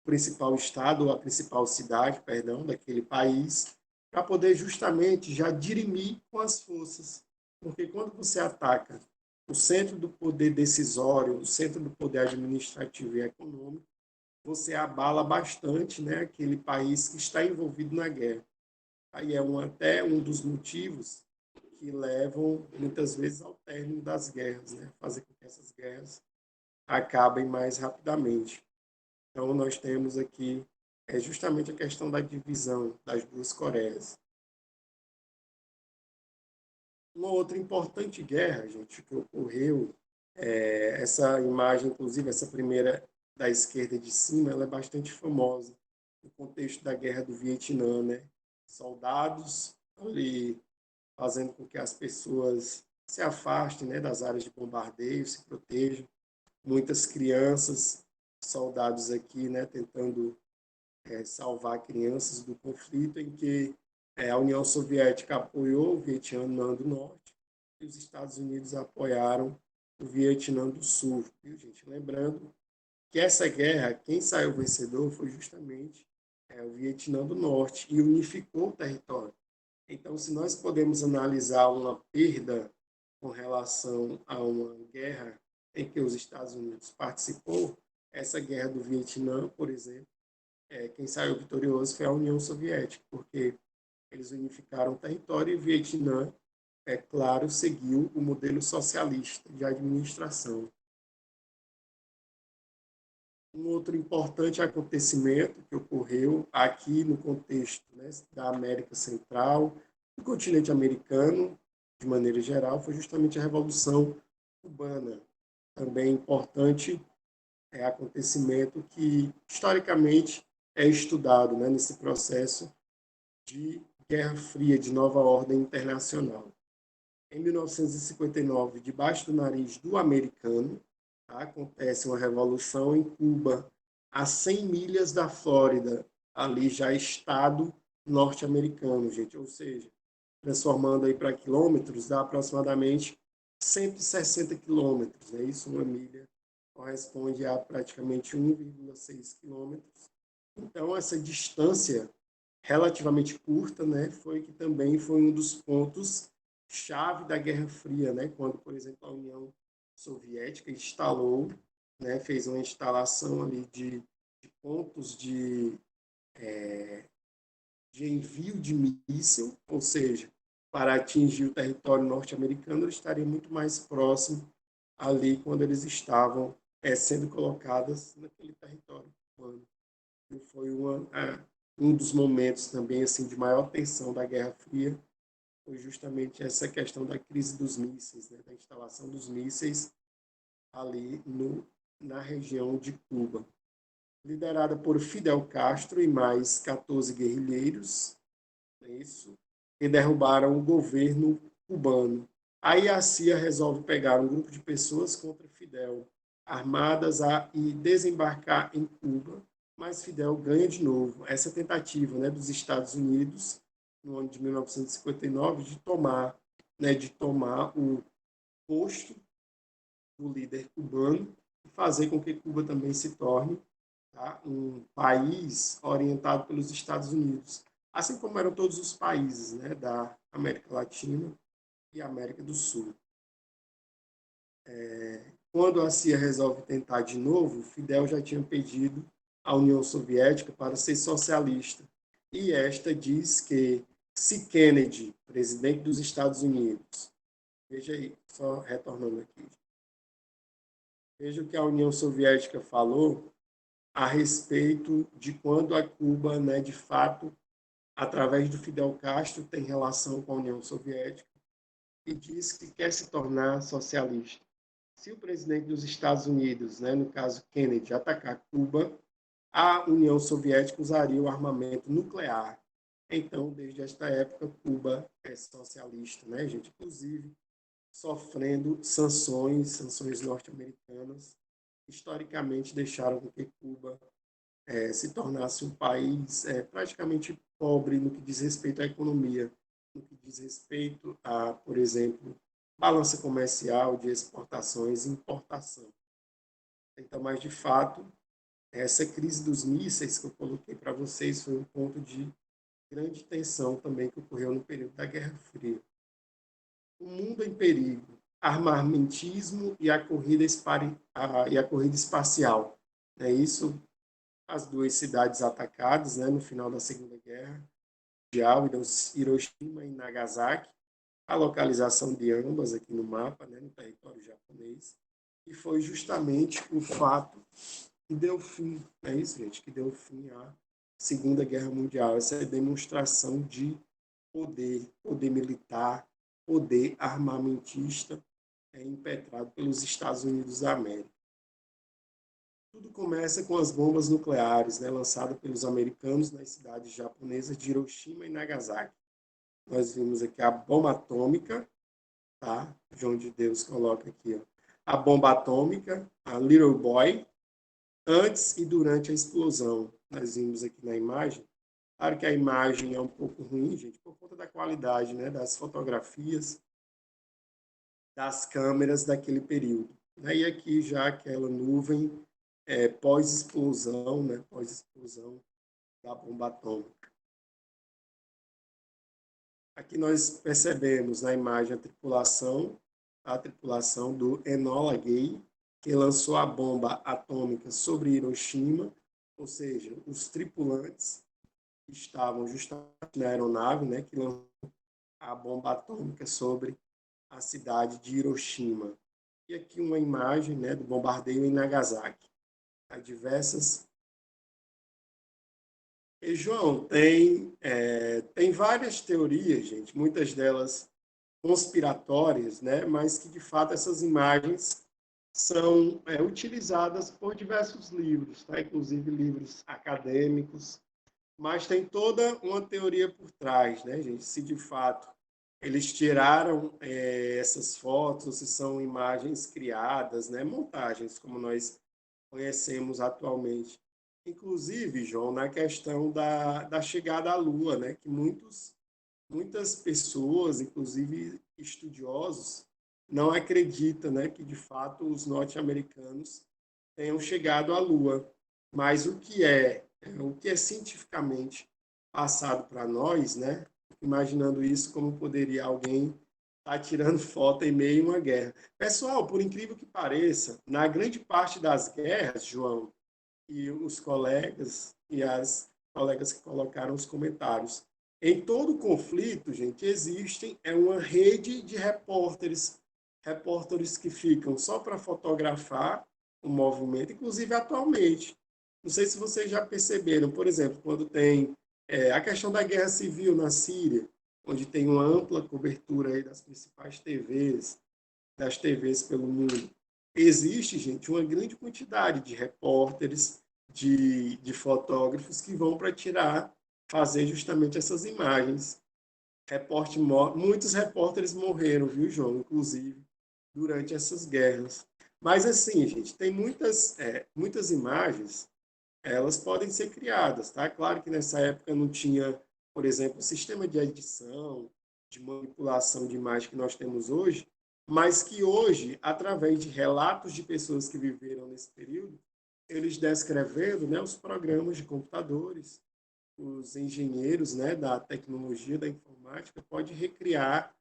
principal estado ou a principal cidade, perdão, daquele país, para poder justamente já dirimir com as forças. Porque quando você ataca o centro do poder decisório, o centro do poder administrativo e econômico, você abala bastante, né, aquele país que está envolvido na guerra. Aí é até um dos motivos que levam muitas vezes ao término das guerras, né, fazer com que essas guerras acabem mais rapidamente. Então nós temos aqui justamente a questão da divisão das duas Coreias. Uma outra importante guerra, gente, que ocorreu, essa imagem, inclusive, essa primeira da esquerda de cima, ela é bastante famosa no contexto da Guerra do Vietnã, né? Soldados ali fazendo com que as pessoas se afastem, né, das áreas de bombardeio, se protejam. Muitas crianças, soldados aqui, né, tentando salvar crianças do conflito em que a União Soviética apoiou o Vietnã do Norte e os Estados Unidos apoiaram o Vietnã do Sul, viu, gente? Lembrando que essa guerra, quem saiu vencedor foi justamente o Vietnã do Norte e unificou o território. Então, se nós podemos analisar uma perda com relação a uma guerra em que os Estados Unidos participou, essa guerra do Vietnã, por exemplo, quem saiu vitorioso foi a União Soviética, porque eles unificaram o território e o Vietnã, é claro, seguiu o modelo socialista de administração. Um outro importante acontecimento que ocorreu aqui no contexto, né, da América Central, do continente americano, de maneira geral, foi justamente a Revolução Cubana. Também importante acontecimento que, historicamente, é estudado, né, nesse processo de Guerra Fria, de nova ordem internacional. Em 1959, debaixo do nariz do americano, tá, acontece uma revolução em Cuba, a 100 milhas da Flórida, ali já estado norte-americano, gente, ou seja, transformando aí para quilômetros, dá aproximadamente 160 quilômetros, é isso, uma milha corresponde a praticamente 1,6 quilômetros. Então, essa distância relativamente curta, né, foi que também foi um dos pontos chave da Guerra Fria, né, quando, por exemplo, a União Soviética instalou, né, fez uma instalação ali de pontos de envio de míssil, ou seja, para atingir o território norte-americano, ele estaria muito mais próximo ali quando eles estavam sendo colocadas naquele território cubano. E foi um dos momentos também assim de maior tensão da Guerra Fria, foi justamente essa questão da crise dos mísseis, né, da instalação dos mísseis ali na região de Cuba. Liderada por Fidel Castro e mais 14 guerrilheiros, é isso, que derrubaram o governo cubano. Aí a CIA resolve pegar um grupo de pessoas contra Fidel, armadas e desembarcar em Cuba, mas Fidel ganha de novo. Essa tentativa, né, dos Estados Unidos, no ano de 1959, de tomar o posto do líder cubano e fazer com que Cuba também se torne, tá, um país orientado pelos Estados Unidos, assim como eram todos os países, né, da América Latina e América do Sul. Quando a CIA resolve tentar de novo, Fidel já tinha pedido à União Soviética para ser socialista. E esta diz que se Kennedy, presidente dos Estados Unidos, veja aí, só retornando aqui, veja o que a União Soviética falou a respeito de quando a Cuba, né, de fato, através do Fidel Castro, tem relação com a União Soviética e diz que quer se tornar socialista. Se o presidente dos Estados Unidos, né, no caso Kennedy, atacar Cuba, a União Soviética usaria o armamento nuclear. Então, desde esta época, Cuba é socialista, né, gente? Inclusive, sofrendo sanções norte-americanas, historicamente deixaram com que Cuba se tornasse um país praticamente pobre no que diz respeito à economia, no que diz respeito a, por exemplo, balança comercial de exportações e importação. Então, mas de fato, essa crise dos mísseis que eu coloquei para vocês foi um ponto de grande tensão também que ocorreu no período da Guerra Fria. O mundo em perigo, armamentismo e a corrida espacial. É isso, as duas cidades atacadas, né, no final da Segunda Guerra Mundial, Hiroshima e Nagasaki, a localização de ambas aqui no mapa, né, no território japonês, e foi justamente o fato que deu fim, é isso, gente, que deu fim à Segunda Guerra Mundial, essa demonstração de poder militar, poder armamentista impetrado pelos Estados Unidos da América. Tudo começa com as bombas nucleares, né, lançadas pelos americanos nas cidades japonesas de Hiroshima e Nagasaki. Nós vimos aqui a bomba atômica, tá? João de Deus coloca aqui, ó, a bomba atômica, a Little Boy, antes e durante a explosão. Nós vimos aqui na imagem. Claro que a imagem é um pouco ruim, gente, por conta da qualidade, né, das fotografias, das câmeras daquele período. E aqui já aquela nuvem pós-explosão, né, pós-explosão da bomba atômica. Aqui nós percebemos na imagem a tripulação do Enola Gay, que lançou a bomba atômica sobre Hiroshima, ou seja, os tripulantes estavam justamente na aeronave, né, que lançou a bomba atômica sobre a cidade de Hiroshima. E aqui uma imagem, né, do bombardeio em Nagasaki. Há diversas. E, João, tem várias teorias, gente, muitas delas conspiratórias, né, mas que de fato essas imagens são utilizadas por diversos livros, tá? Inclusive livros acadêmicos, mas tem toda uma teoria por trás, né, gente? Se de fato eles tiraram essas fotos, se são imagens criadas, né, montagens, como nós conhecemos atualmente. Inclusive, João, na questão da chegada à Lua, né, que muitas pessoas, inclusive estudiosos, não acreditam, né, que de fato os norte-americanos tenham chegado à Lua. Mas o que é cientificamente passado para nós, né, imaginando isso como poderia alguém estar tirando foto em meio a uma guerra. Pessoal, por incrível que pareça, na grande parte das guerras, João, e os colegas e as colegas que colocaram os comentários, em todo conflito, gente, existem uma rede de repórteres que ficam só para fotografar o movimento, inclusive atualmente. Não sei se vocês já perceberam, por exemplo, quando tem a questão da guerra civil na Síria, onde tem uma ampla cobertura aí das principais TVs, das TVs pelo mundo. Existe, gente, uma grande quantidade de repórteres, de fotógrafos que vão para fazer justamente essas imagens. Muitos repórteres morreram, viu, João, inclusive, durante essas guerras. Mas, assim, gente, tem muitas imagens, elas podem ser criadas, tá? Claro que nessa época não tinha, por exemplo, o sistema de edição, de manipulação de imagem que nós temos hoje, mas que hoje, através de relatos de pessoas que viveram nesse período, eles descrevendo, né, os programas de computadores, os engenheiros, né, da tecnologia, da informática, pode recriar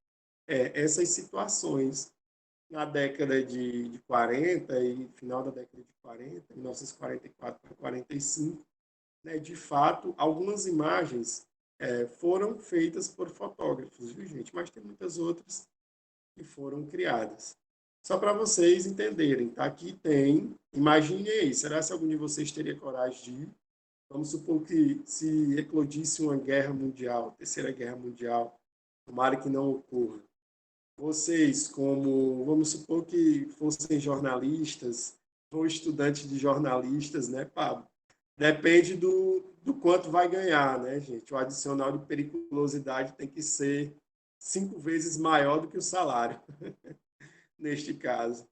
essas situações na década de 40 e final da década de 40, 1944 para 45, né, de fato, algumas imagens foram feitas por fotógrafos, viu, gente? Mas tem muitas outras que foram criadas. Só para vocês entenderem, tá? Aqui tem, imagine aí, será que algum de vocês teria coragem de ir? Vamos supor que se eclodisse uma guerra mundial, terceira guerra mundial, tomara que não ocorra. Vocês, como, vamos supor que fossem jornalistas ou estudantes de jornalistas, né, Pablo? Depende do quanto vai ganhar, né, gente? O adicional de periculosidade tem que ser 5 vezes maior do que o salário. neste caso.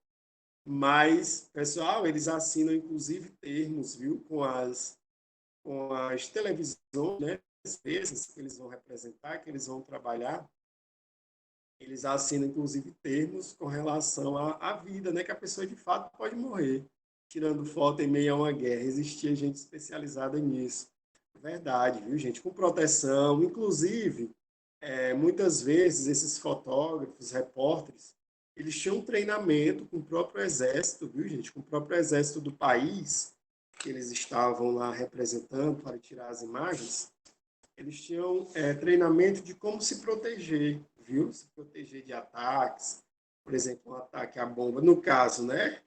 Mas, pessoal, eles assinam inclusive termos, viu, com as televisões, né, as empresas que eles vão representar, que eles vão trabalhar, eles assinam inclusive termos com relação à vida, né, que a pessoa de fato pode morrer, tirando foto em meio a uma guerra. Existia gente especializada nisso. Verdade, viu, gente? Com proteção, inclusive, muitas vezes esses fotógrafos, repórteres, eles tinham um treinamento com o próprio exército, viu, gente? Com o próprio exército do país que eles estavam lá representando para tirar as imagens. Eles tinham treinamento de como se proteger, viu? Se proteger de ataques, por exemplo, um ataque à bomba. No caso, né,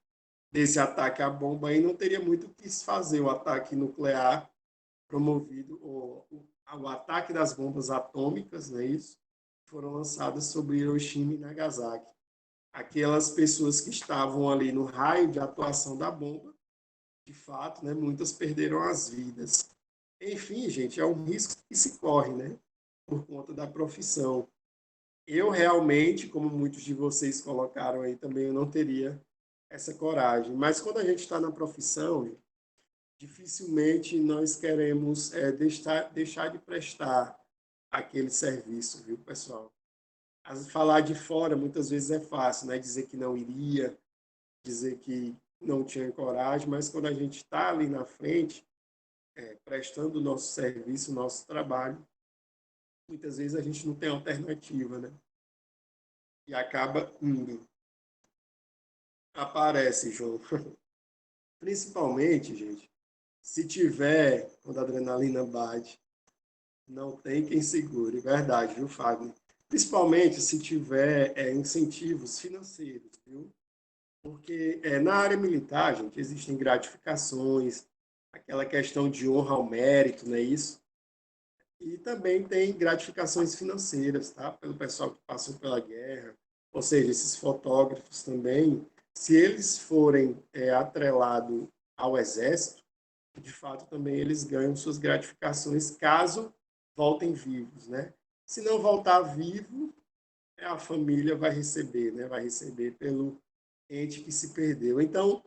desse ataque à bomba aí, não teria muito o que se fazer. O ataque nuclear promovido, o ataque das bombas atômicas, não é isso? Foram lançadas sobre Hiroshima e Nagasaki. Aquelas pessoas que estavam ali no raio de atuação da bomba, de fato, né, muitas perderam as vidas. Enfim, gente, é um risco que se corre, né, por conta da profissão. Eu realmente, como muitos de vocês colocaram aí também, eu não teria essa coragem. Mas quando a gente está na profissão, dificilmente nós queremos deixar de prestar aquele serviço, viu, pessoal? Falar de fora muitas vezes é fácil, né? Dizer que não iria, dizer que não tinha coragem, mas quando a gente está ali na frente, prestando o nosso serviço, o nosso trabalho, muitas vezes a gente não tem alternativa, né? E acaba indo. Aparece, João. Principalmente, gente, se tiver, quando a adrenalina bate, não tem quem segure, verdade, viu, Fagner? Principalmente se tiver incentivos financeiros, viu? Porque na área militar, gente, existem gratificações, aquela questão de honra ao mérito, não é isso? E também tem gratificações financeiras, tá? Pelo pessoal que passou pela guerra, ou seja, esses fotógrafos também, se eles forem atrelados ao exército, de fato também eles ganham suas gratificações caso voltem vivos, né? Se não voltar vivo, a família vai receber, né? Vai receber pelo ente que se perdeu. Então,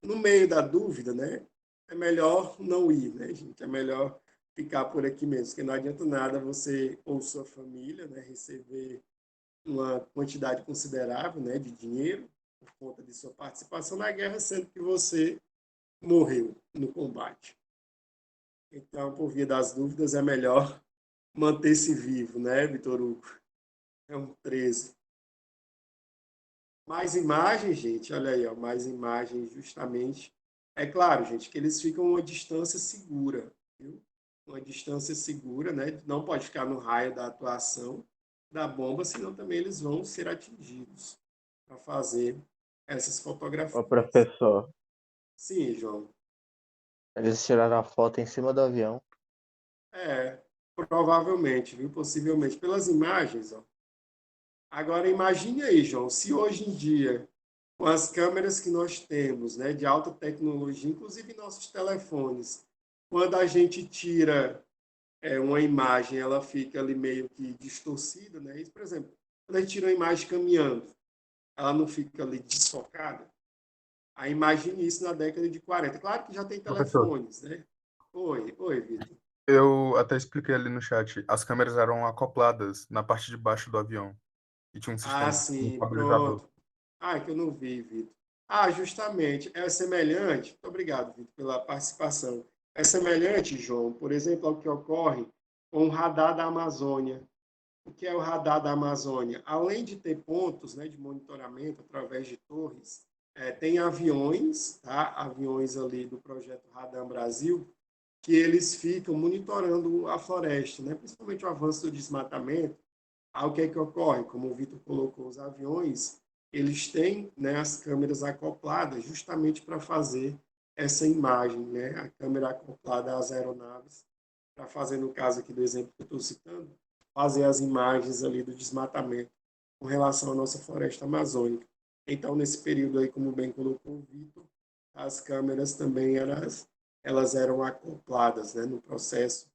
no meio da dúvida, né? É melhor não ir, né, gente? É melhor ficar por aqui mesmo, porque não adianta nada você ou sua família, né, receber uma quantidade considerável, né, de dinheiro por conta de sua participação na guerra, sendo que você morreu no combate. Então, por via das dúvidas, é melhor manter-se vivo, né, Vitor Hugo? É um 13. Mais imagens, gente, olha aí, ó, mais imagens justamente. É claro, gente, que eles ficam a uma distância segura, viu? Uma distância segura, né? Não pode ficar no raio da atuação da bomba, senão também eles vão ser atingidos para fazer essas Ô, fotografias. professor, Sim, João. eles tiraram a foto em cima do avião. É, provavelmente, viu? Possivelmente. Pelas imagens, ó. Agora imagine aí, João, se hoje em dia, com as câmeras que nós temos, né, de alta tecnologia, inclusive nossos telefones, quando a gente tira uma imagem, ela fica ali meio que distorcida, né? Isso, por exemplo, quando a gente tira uma imagem caminhando, ela não fica ali desfocada. Aí imagine isso na década de 40. Claro que já tem Professor, telefones, né? Oi, Vitor. eu até expliquei ali no chat, as câmeras eram acopladas na parte de baixo do avião e tinha um Ah, sistema de sim, estabilizador. pronto. Ah, é que eu não vi, Vitor. Ah, justamente, é semelhante. Muito obrigado, Vitor, pela participação. É semelhante, João, por exemplo, ao que ocorre com o radar da Amazônia. O que é o radar da Amazônia? Além de ter pontos, né, de monitoramento através de torres, tem aviões, tá? Aviões ali do projeto Radar Brasil, que eles ficam monitorando a floresta, né? Principalmente o avanço do desmatamento. Aí o que é que ocorre? Como o Vitor colocou, os aviões, eles têm, né, as câmeras acopladas justamente para fazer essa imagem, né? A câmera acoplada às aeronaves, para fazer, no caso aqui do exemplo que eu estou citando, fazer as imagens ali do desmatamento com relação à nossa floresta amazônica. Então, nesse período aí, como bem colocou o Vitor, as câmeras também elas eram acopladas, né, no processo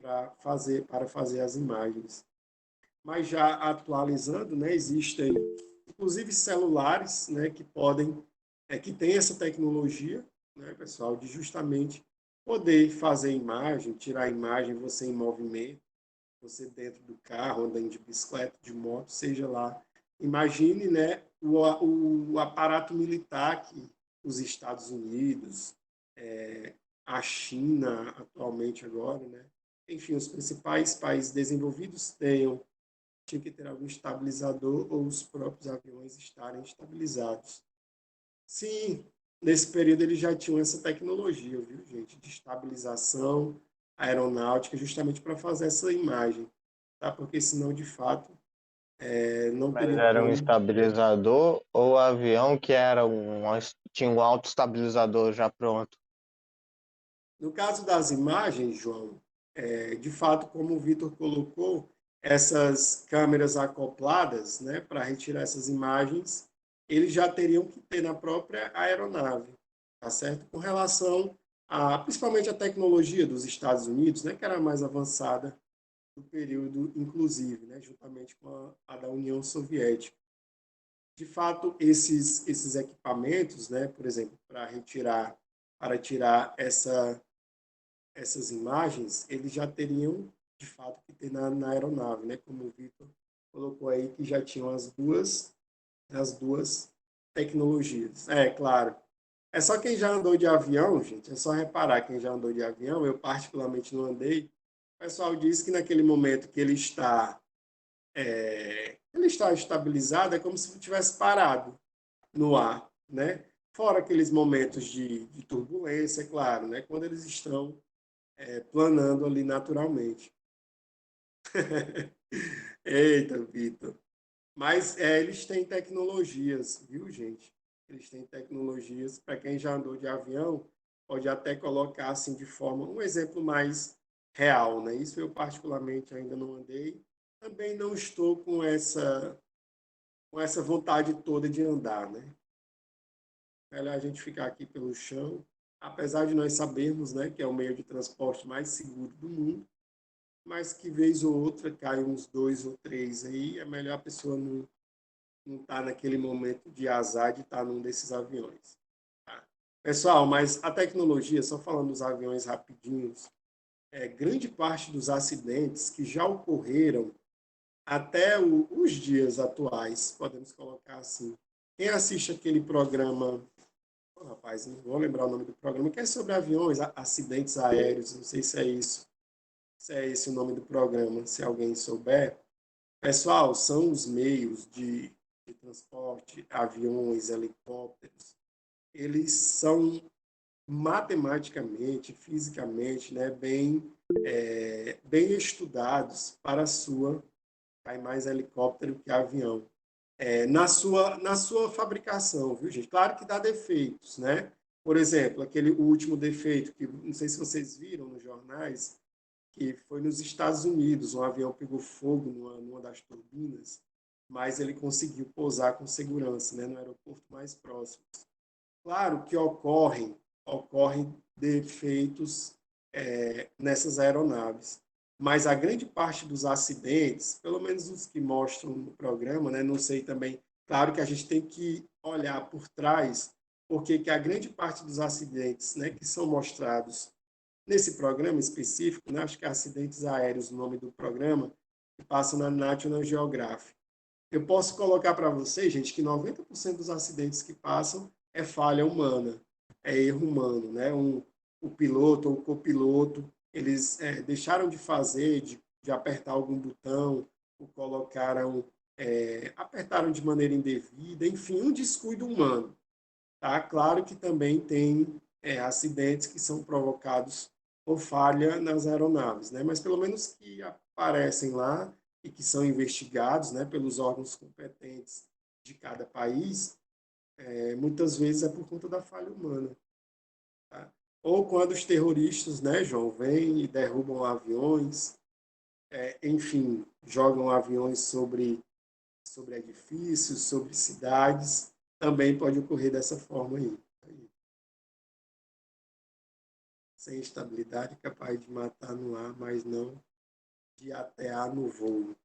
para fazer as imagens. mas já atualizando, né, existem inclusive celulares, né, que podem, que tem essa tecnologia, né, pessoal, de justamente poder fazer imagem, tirar imagem, você em movimento, você dentro do carro, andando de bicicleta, de moto, seja lá. Imagine, né, o aparato militar que os Estados Unidos, a China atualmente agora, né, enfim, os principais países desenvolvidos tinha que ter algum estabilizador ou os próprios aviões estarem estabilizados. Sim, nesse período eles já tinham essa tecnologia, viu, gente, de estabilização aeronáutica, justamente para fazer essa imagem, tá? Porque senão, de fato, não Mas teria era um como. estabilizador ou avião que era tinha um autoestabilizador já pronto? No caso das imagens, João, de fato, como o Vitor colocou, essas câmeras acopladas, né, para retirar essas imagens, eles já teriam que ter na própria aeronave, tá certo? Com relação a, principalmente a tecnologia dos Estados Unidos, né, que era mais avançada no período, inclusive, né, juntamente com a da União Soviética. De fato, esses equipamentos, né, por exemplo, para tirar essas imagens, eles já teriam, de fato, que ter na aeronave, né? Como o Vitor colocou aí, que já tinham as duas tecnologias. É, claro. É só quem já andou de avião, gente, é só reparar quem já andou de avião, eu particularmente não andei, o pessoal diz que naquele momento que ele está estabilizado, é como se estivesse parado no ar, né? Fora aqueles momentos de turbulência, é claro, né? Quando eles estão planando ali naturalmente. Eita, Vitor. Mas eles têm tecnologias, viu, gente? Eles têm tecnologias. Para quem já andou de avião, pode até colocar assim de forma, um exemplo mais real, né? Isso eu particularmente ainda não andei. Também não estou com essa vontade toda de andar, né? Melhor a gente ficar aqui pelo chão, apesar de nós sabermos, né, que é o meio de transporte mais seguro do mundo, mas que vez ou outra cai uns dois ou três aí, é melhor a pessoa não estar naquele momento de azar de estar num desses aviões. Tá? Pessoal, mas a tecnologia, só falando dos aviões rapidinhos, grande parte dos acidentes que já ocorreram até os dias atuais, podemos colocar assim. Quem assiste aquele programa, oh, rapaz, não vou lembrar o nome do programa, que é sobre aviões, acidentes aéreos, não sei se é isso, se é esse o nome do programa, se alguém souber. Pessoal, são os meios de transporte, aviões, helicópteros, eles são matematicamente, fisicamente, né, bem estudados para a sua, cai mais helicóptero que avião, na sua fabricação, viu, gente? Claro que dá defeitos, né? Por exemplo, aquele último defeito que não sei se vocês viram nos jornais, que foi nos Estados Unidos, um avião pegou fogo numa das turbinas, mas ele conseguiu pousar com segurança, né, no aeroporto mais próximo. Claro que ocorrem defeitos nessas aeronaves, mas a grande parte dos acidentes, pelo menos os que mostram no programa, né, não sei também, claro que a gente tem que olhar por trás, porque que a grande parte dos acidentes, né, que são mostrados nesse programa específico, né, acho que é Acidentes Aéreos, o nome do programa, que passa na National Geographic. Eu posso colocar para vocês, gente, que 90% dos acidentes que passam é falha humana, é erro humano, né? O piloto ou o copiloto, eles deixaram de fazer, de apertar algum botão, ou apertaram de maneira indevida, enfim, um descuido humano. Tá? Claro que também tem acidentes que são provocados por falha nas aeronaves, né? Mas pelo menos que aparecem lá e que são investigados, né, pelos órgãos competentes de cada país, muitas vezes é por conta da falha humana. Tá? Ou quando os terroristas, né, João, vêm e derrubam aviões, enfim, jogam aviões sobre edifícios, sobre cidades, também pode ocorrer dessa forma aí. Sem estabilidade, capaz de matar no ar, mas não de atear no voo.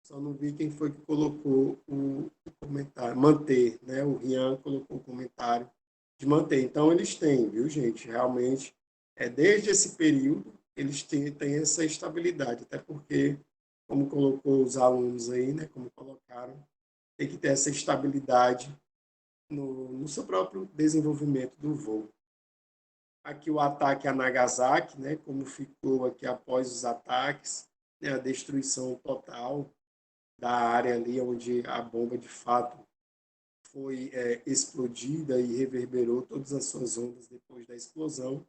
Só não vi quem foi que colocou o comentário. Manter, né? O Rian colocou o comentário de manter. Então, eles têm, viu, gente? Realmente, desde esse período, eles têm essa estabilidade. Até porque, como colocou os alunos aí, né? Como colocaram, tem que ter essa estabilidade no seu próprio desenvolvimento do voo. Aqui o ataque a Nagasaki, né? Como ficou aqui após os ataques, né, a destruição total da área ali onde a bomba de fato foi explodida e reverberou todas as suas ondas depois da explosão.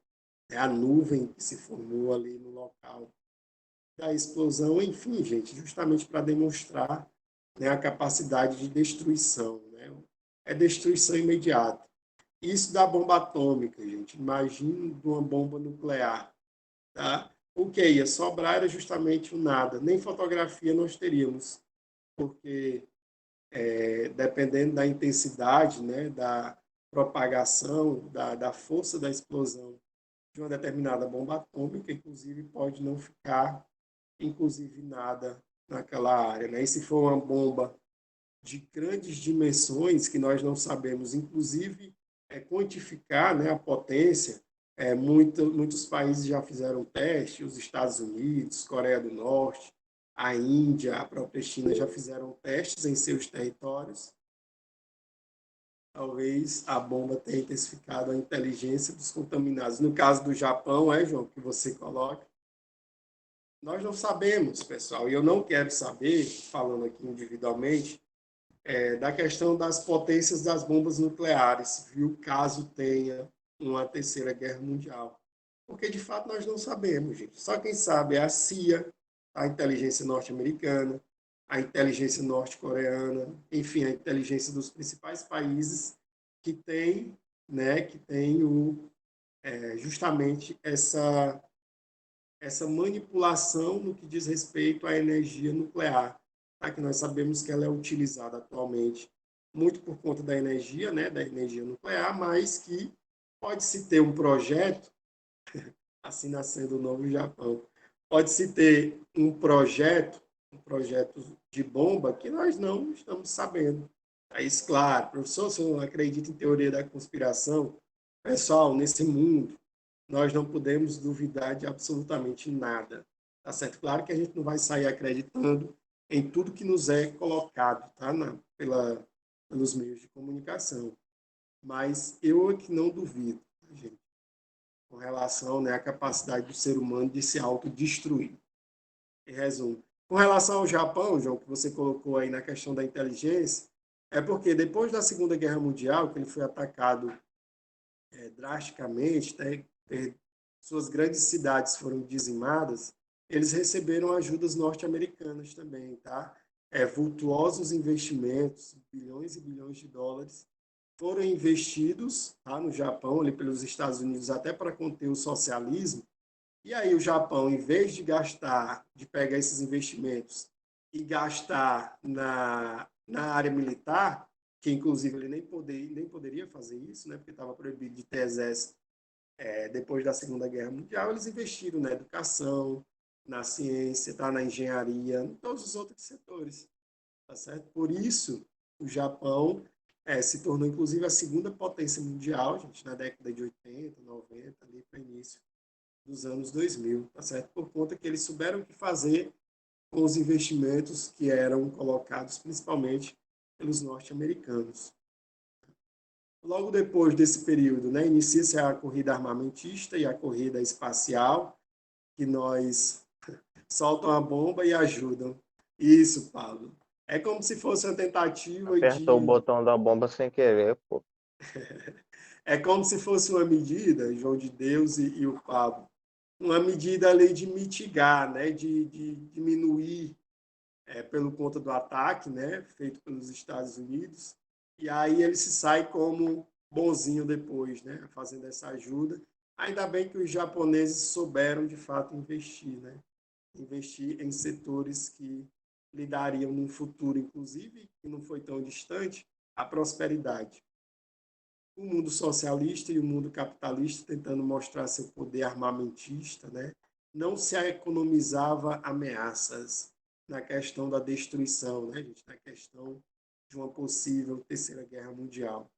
A nuvem que se formou ali no local da explosão, enfim, gente, justamente para demonstrar, né, a capacidade de destruição, né? É destruição imediata. Isso da bomba atômica, gente. Imagine uma bomba nuclear, tá? O que ia sobrar era justamente o nada. Nem fotografia nós teríamos, porque dependendo da intensidade, né, da propagação, da força da explosão de uma determinada bomba atômica, inclusive pode não ficar, inclusive, nada naquela área, né? E se for uma bomba de grandes dimensões que nós não sabemos, inclusive, quantificar, né, a potência, muitos países já fizeram teste, os Estados Unidos, Coreia do Norte, a Índia, a própria China já fizeram testes em seus territórios. Talvez a bomba tenha intensificado a inteligência dos contaminados. No caso do Japão, João, que você coloca, nós não sabemos, pessoal, e eu não quero saber, falando aqui individualmente, da questão das potências das bombas nucleares, viu? Caso tenha uma terceira guerra mundial. Porque, de fato, nós não sabemos, gente. Só quem sabe é a CIA, a inteligência norte-americana, a inteligência norte-coreana, enfim, a inteligência dos principais países que tem, né, que tem justamente essa manipulação no que diz respeito à energia nuclear, tá? Que nós sabemos que ela é utilizada atualmente muito por conta da energia, né, da energia nuclear, mas que pode-se ter um projeto, assim nascendo o novo Japão, pode-se ter um projeto de bomba que nós não estamos sabendo. É isso, claro, professor, você não acredita em teoria da conspiração? Pessoal, nesse mundo, nós não podemos duvidar de absolutamente nada. Tá certo? Claro que a gente não vai sair acreditando em tudo que nos é colocado, tá? Pelos meios de comunicação. Mas eu é que não duvido, tá, gente, com relação, né, à capacidade do ser humano de se autodestruir. Em resumo, com relação ao Japão, João, que você colocou aí na questão da inteligência, é porque depois da Segunda Guerra Mundial, que ele foi atacado drasticamente, né, suas grandes cidades foram dizimadas, eles receberam ajudas norte-americanas também, tá? Vultuosos investimentos, bilhões e bilhões de dólares, foram investidos, tá, no Japão, ali pelos Estados Unidos, até para conter o socialismo. E aí o Japão, em vez de gastar, de pegar esses investimentos e gastar na área militar, que inclusive ele nem poderia fazer isso, né, porque estava proibido de ter exército depois da Segunda Guerra Mundial, eles investiram na educação, na ciência, tá, na engenharia, em todos os outros setores. Tá certo? Por isso, o Japão se tornou, inclusive, a segunda potência mundial, gente, na década de 80, 90, ali para o início dos anos 2000, tá certo? Por conta que eles souberam o que fazer com os investimentos que eram colocados principalmente pelos norte-americanos. Logo depois desse período, né, inicia-se a corrida armamentista e a corrida espacial, que nós soltam a bomba e ajudam. Isso, Paulo. É como se fosse uma tentativa Apertou o de... botão da bomba sem querer, pô. É como se fosse uma medida, João de Deus e o Pablo, uma medida ali de mitigar, né, de diminuir pelo conta do ataque, né, feito pelos Estados Unidos, e aí ele se sai como bonzinho depois, né, fazendo essa ajuda. Ainda bem que os japoneses souberam, de fato, investir, né, investir em setores que lhe dariam, num futuro, inclusive, que não foi tão distante, a prosperidade. O mundo socialista e o mundo capitalista tentando mostrar seu poder armamentista, né, não se economizava ameaças, na questão da destruição, né, gente? Na questão de uma possível terceira guerra mundial.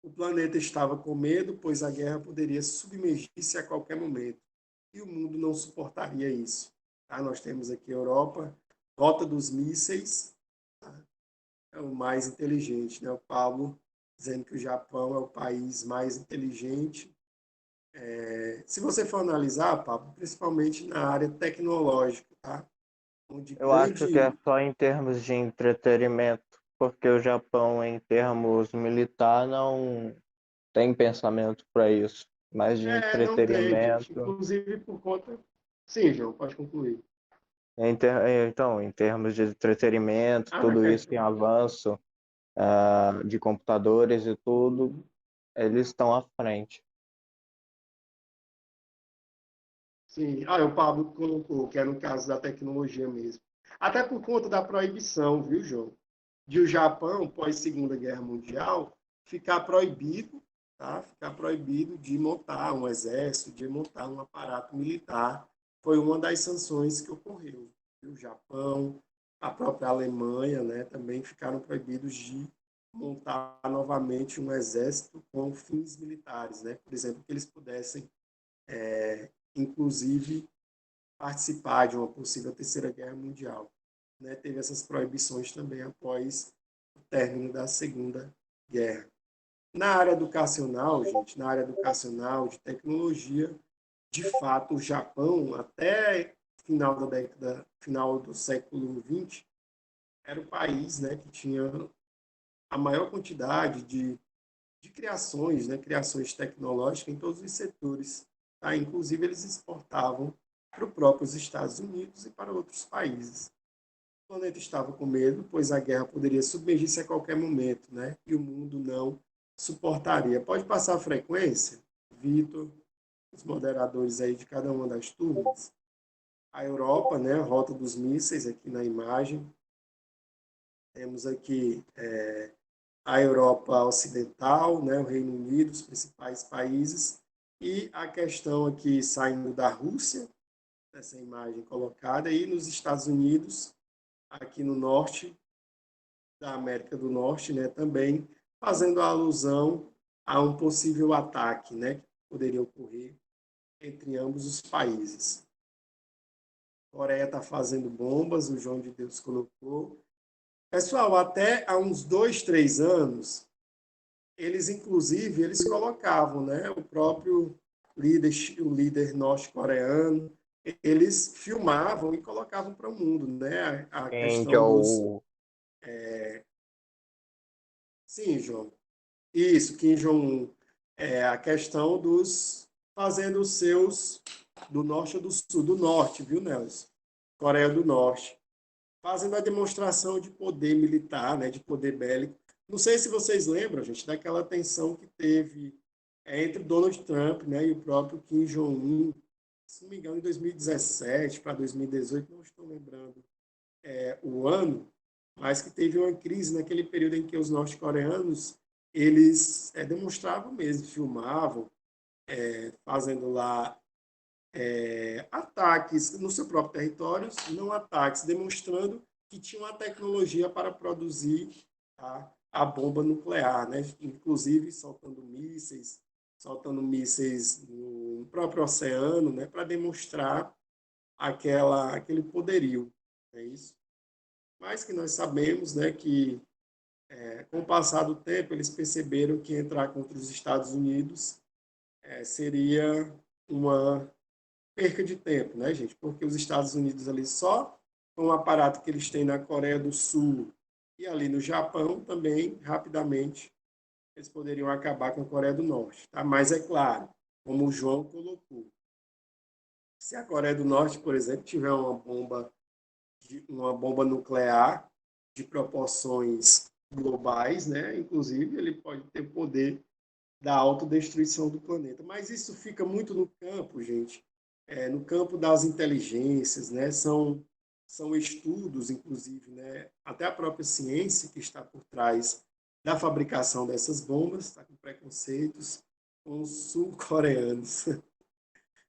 O planeta estava com medo, pois a guerra poderia submergir-se a qualquer momento, e o mundo não suportaria isso. Tá? Nós temos aqui a Europa, rota dos mísseis, tá? É o mais inteligente, né? O Pablo dizendo que o Japão é o país mais inteligente. Se você for analisar, Pablo, principalmente na área tecnológica, tá? Onde Eu acho que é grande... só em termos de entretenimento, porque o Japão, em termos militar, não tem pensamento para isso, mas de Não tem, gente. entretenimento. Inclusive por conta... Sim, João, pode concluir. Então, em termos de entretenimento, Na tudo isso em questão... avanço, de computadores e tudo, eles estão à frente. Sim, o Pablo colocou, que é no caso da tecnologia mesmo. Até por conta da proibição, viu, João? De o Japão, pós Segunda Guerra Mundial, ficar proibido, tá? Ficar proibido de montar um exército, de montar um aparato militar. Foi uma das sanções que ocorreu. O Japão, a própria Alemanha, né, também ficaram proibidos de montar novamente um exército com fins militares, né? Por exemplo, que eles pudessem inclusive participar de uma possível terceira guerra mundial. Né? Teve essas proibições também após o término da Segunda Guerra. Na área educacional, gente, na área educacional de tecnologia, de fato, o Japão, até final do século XX, era o país, né, que tinha a maior quantidade de criações, né, criações tecnológicas em todos os setores. Tá? Inclusive, eles exportavam para os próprios Estados Unidos e para outros países. O planeta estava com medo, pois a guerra poderia submergir-se a qualquer momento, né? E o mundo não suportaria. Pode passar a frequência, Vitor, os moderadores aí de cada uma das turmas. A Europa, né? A rota dos mísseis aqui na imagem. Temos aqui a Europa Ocidental, né, o Reino Unido, os principais países, e a questão aqui saindo da Rússia, essa imagem colocada, e nos Estados Unidos, aqui no norte da América do Norte, né, também fazendo alusão a um possível ataque, né, que poderia ocorrer entre ambos os países. A Coreia está fazendo bombas, o João de Deus colocou. Pessoal, até há uns 2, 3 anos, eles colocavam, né, o próprio o líder norte-coreano, eles filmavam e colocavam para o mundo, né, a Kim questão dos... Jong, Sim, João. Isso, Kim Jong-un. A questão dos fazendo os seus do norte ou do sul, do norte, viu, Nelson? Coreia do Norte. Fazendo a demonstração de poder militar, né, de poder bélico. Não sei se vocês lembram, gente, daquela tensão que teve entre Donald Trump, né, e o próprio Kim Jong-un, se não me engano, em 2017 para 2018, não estou lembrando o ano, mas que teve uma crise naquele período em que os norte-coreanos eles demonstravam mesmo, filmavam, fazendo lá ataques no seu próprio território, não ataques, demonstrando que tinham a tecnologia para produzir a bomba nuclear, né? Inclusive soltando mísseis no próprio oceano, né? Para demonstrar aquele poderio. É isso. Mas que nós sabemos, né, que com o passar do tempo eles perceberam que entrar contra os Estados Unidos seria uma perca de tempo, né, gente? Porque os Estados Unidos ali só com o aparato que eles têm na Coreia do Sul e ali no Japão também, rapidamente, eles poderiam acabar com a Coreia do Norte, tá? Mas é claro, como o João colocou, se a Coreia do Norte, por exemplo, tiver uma bomba nuclear de proporções globais, né? Inclusive, ele pode ter o poder da autodestruição do planeta. Mas isso fica muito no campo, gente, no campo das inteligências, né? São estudos, inclusive, né? Até a própria ciência que está por trás da fabricação dessas bombas, está com preconceitos com os sul-coreanos.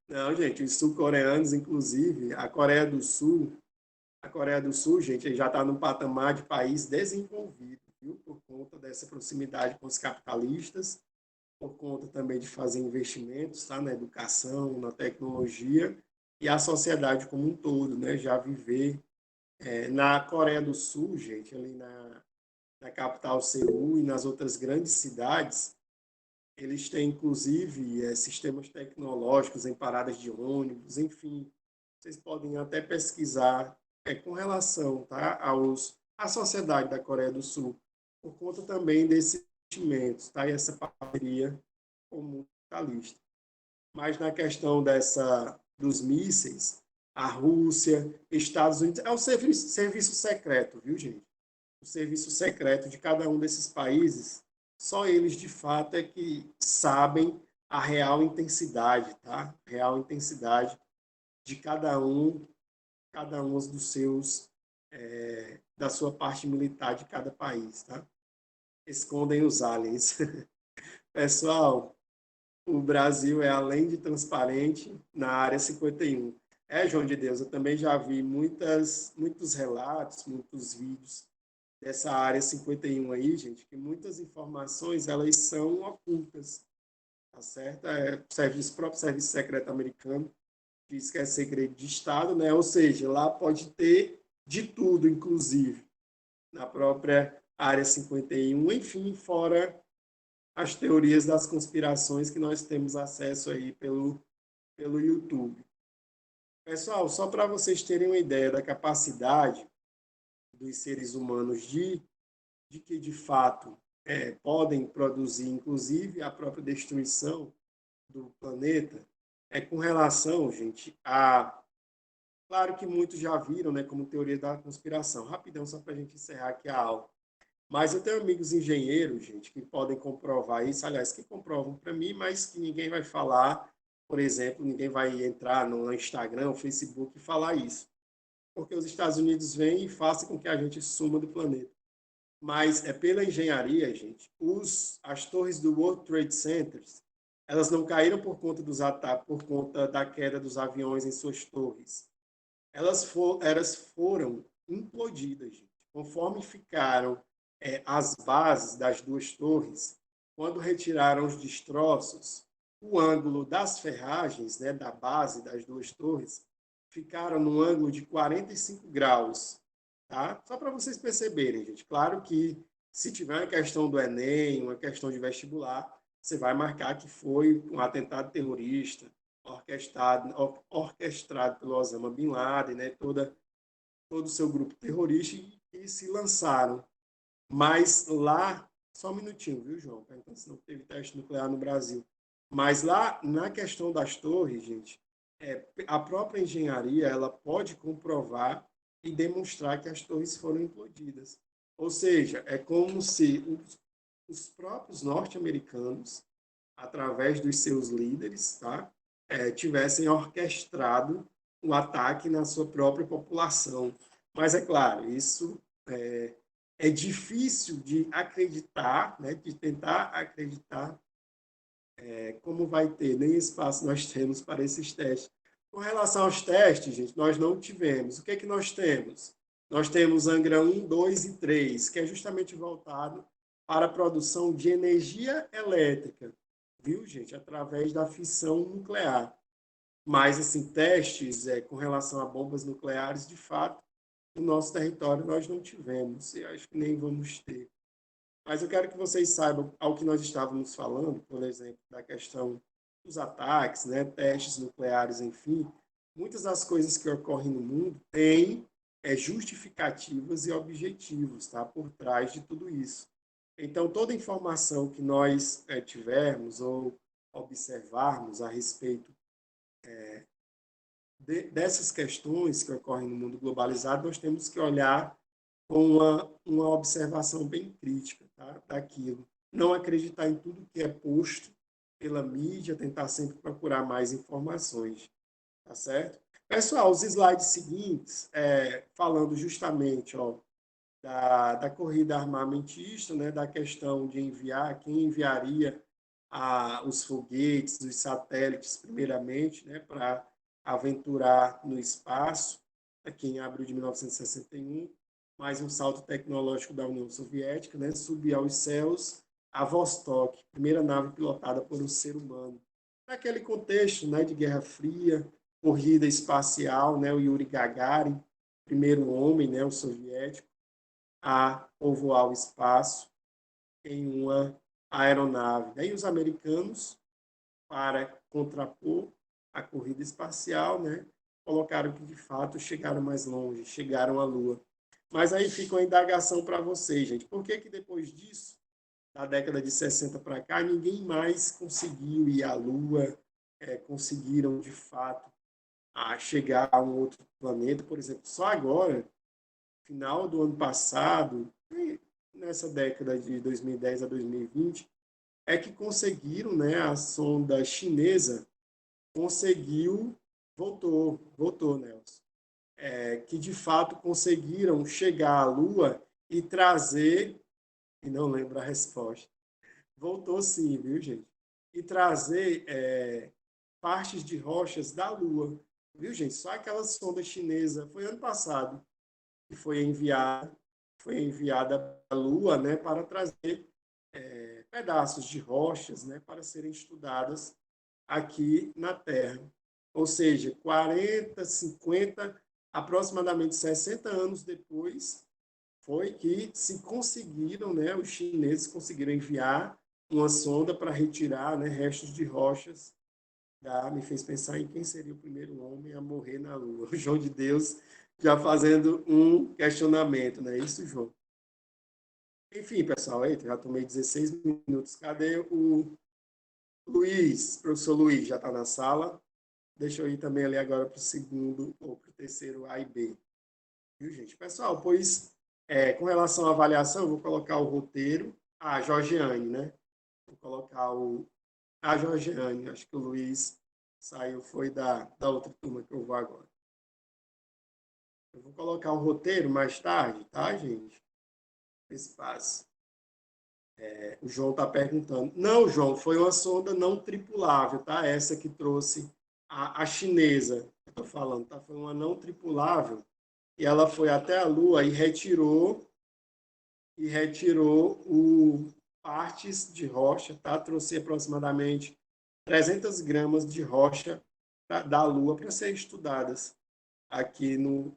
Não, gente, os sul-coreanos, inclusive, a Coreia do Sul, A Coreia do Sul, gente, ele já está num patamar de país desenvolvido, viu? Por conta dessa proximidade com os capitalistas, por conta também de fazer investimentos, tá? Na educação, na tecnologia, e a sociedade como um todo, né? Já viver na Coreia do Sul, gente, ali na capital Seul e nas outras grandes cidades, eles têm, inclusive, sistemas tecnológicos em paradas de ônibus, enfim. Vocês podem até pesquisar com relação, tá, à sociedade da Coreia do Sul, por conta também desses investimentos, tá, e essa parceria com o mundo capitalista. Mas na questão dos mísseis, a Rússia, Estados Unidos, é o serviço secreto, viu, gente? O serviço secreto de cada um desses países, só eles de fato é que sabem a real intensidade, tá? Real intensidade de cada um dos seus, da sua parte militar de cada país, tá? Escondem os aliens. Pessoal, o Brasil é além de transparente na área 51. João de Deus, eu também já vi muitos relatos, muitos vídeos dessa área 51 aí, gente, que muitas informações elas são ocultas, tá certo? O próprio Serviço Secreto americano diz que é segredo de Estado, né? Ou seja, lá pode ter de tudo, inclusive, na própria área 51, enfim, fora as teorias das conspirações que nós temos acesso aí pelo YouTube. Pessoal, só para vocês terem uma ideia da capacidade dos seres humanos de que, de fato, podem produzir, inclusive, a própria destruição do planeta, com relação, gente, a... Claro que muitos já viram, né, como teoria da conspiração. Rapidão, só para a gente encerrar aqui a aula. Mas eu tenho amigos engenheiros, gente, que podem comprovar isso. Aliás, que comprovam para mim, mas que ninguém vai falar. Por exemplo, ninguém vai entrar no Instagram, no Facebook e falar isso. Porque os Estados Unidos vêm e fazem com que a gente suma do planeta. Mas pela engenharia, gente, as torres do World Trade Center, elas não caíram por conta dos ataques, por conta da queda dos aviões em suas torres. Elas foram implodidas, gente. Conforme ficaram as bases das duas torres, quando retiraram os destroços, o ângulo das ferragens, né, da base das duas torres, ficaram no ângulo de 45 graus. Tá? Só para vocês perceberem, gente. Claro que se tiver uma questão do Enem, uma questão de vestibular, você vai marcar que foi um atentado terrorista orquestrado pelo Osama Bin Laden, né? Todo o seu grupo terrorista e se lançaram. Mas lá, só um minutinho, viu, João? Então, se não teve teste nuclear no Brasil. Mas lá, na questão das torres, gente, a própria engenharia ela pode comprovar e demonstrar que as torres foram implodidas. Ou seja, é como se os próprios norte-americanos, através dos seus líderes, tá, tivessem orquestrado um ataque na sua própria população. Mas, é claro, isso é difícil de acreditar, né, de tentar acreditar como vai ter, nem espaço nós temos para esses testes. Com relação aos testes, gente, nós não tivemos. O que é que nós temos? Nós temos Angra 1, 2 e 3, que é justamente voltado para a produção de energia elétrica, viu, gente? Através da fissão nuclear. Mas, assim, testes com relação a bombas nucleares, de fato, no nosso território nós não tivemos, e acho que nem vamos ter. Mas eu quero que vocês saibam ao que nós estávamos falando, por exemplo, da questão dos ataques, né, testes nucleares, enfim. Muitas das coisas que ocorrem no mundo têm justificativas e objetivos, tá, por trás de tudo isso. Então, toda informação que nós tivermos ou observarmos a respeito dessas questões que ocorrem no mundo globalizado, nós temos que olhar com uma observação bem crítica, tá, daquilo. Não acreditar em tudo que é posto pela mídia, tentar sempre procurar mais informações, tá certo? Pessoal, os slides seguintes, falando justamente da corrida armamentista, né, da questão de quem enviaria os foguetes, os satélites, primeiramente, né, para aventurar no espaço. aqui em abril de 1961, mais um salto tecnológico da União Soviética, né? Subir aos céus a Vostok, primeira nave pilotada por um ser humano. Naquele contexto, né, de Guerra Fria, corrida espacial, né, o Yuri Gagarin, primeiro homem, né, o soviético, a povoar o espaço em uma aeronave. Daí os americanos, para contrapor a corrida espacial, né, colocaram que de fato chegaram mais longe, chegaram à Lua. Mas aí fica uma indagação para vocês, gente. Por que que depois disso, da década de 60 para cá, ninguém mais conseguiu ir à Lua, conseguiram de fato chegar a um outro planeta, por exemplo, só agora, final do ano passado, nessa década de 2010 a 2020, é que conseguiram, né, a sonda chinesa conseguiu, voltou, Nelson, que de fato conseguiram chegar à Lua e trazer, e não lembro a resposta, voltou sim, viu, gente? E trazer partes de rochas da Lua, viu, gente? Só aquela sonda chinesa, foi ano passado, que foi enviada à Lua, né, para trazer pedaços de rochas, né, para serem estudadas aqui na Terra. Ou seja, 40, 50, aproximadamente 60 anos depois, foi que se conseguiram, né, os chineses conseguiram enviar uma sonda para retirar, né, restos de rochas. Me fez pensar em quem seria o primeiro homem a morrer na Lua. O João de Deus já fazendo um questionamento, não é isso, João? Enfim, pessoal, eita, já tomei 16 minutos. Cadê o Luiz? Professor Luiz, já está na sala? Deixa eu ir também ali agora para o segundo ou para o terceiro A e B. Viu, gente? Pessoal, pois, com relação à avaliação, eu vou colocar o roteiro. A Georgiane, né? Vou colocar a Georgiane. Acho que o Luiz saiu, foi da outra turma que eu vou agora. Eu vou colocar o roteiro mais tarde, tá, gente? Espaço. O João está perguntando. Não, João, foi uma sonda não tripulável, tá? Essa que trouxe a chinesa. Estou falando, tá? Foi uma não tripulável e ela foi até a Lua e retirou partes de rocha, tá? Trouxe aproximadamente 300 gramas de rocha da Lua para serem estudadas aqui no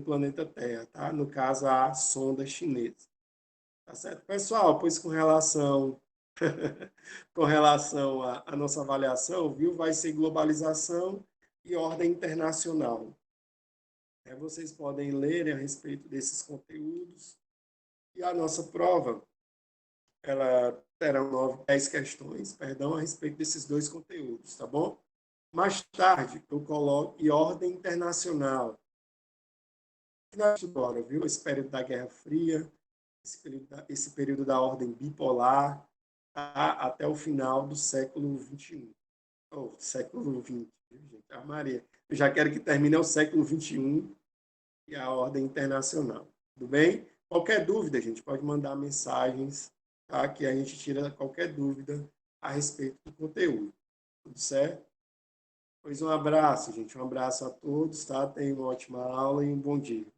planeta Terra, tá? No caso, a sonda chinesa. Tá certo? Pessoal, pois com relação à nossa avaliação, viu, vai ser globalização e ordem internacional. Vocês podem ler a respeito desses conteúdos e a nossa prova, ela terá 10 questões, perdão, a respeito desses dois conteúdos, tá bom? Mais tarde, eu coloco e ordem internacional. Agora, viu? Esse período da Guerra Fria, esse período da ordem bipolar, tá? Até o final do século XXI. Ou século XX, gente. A Maria. Eu já quero que termine o século XXI e a ordem internacional. Tudo bem? Qualquer dúvida, gente, pode mandar mensagens, tá? Que a gente tira qualquer dúvida a respeito do conteúdo. Tudo certo? Pois um abraço, gente. Um abraço a todos, tá? Tenham uma ótima aula e um bom dia.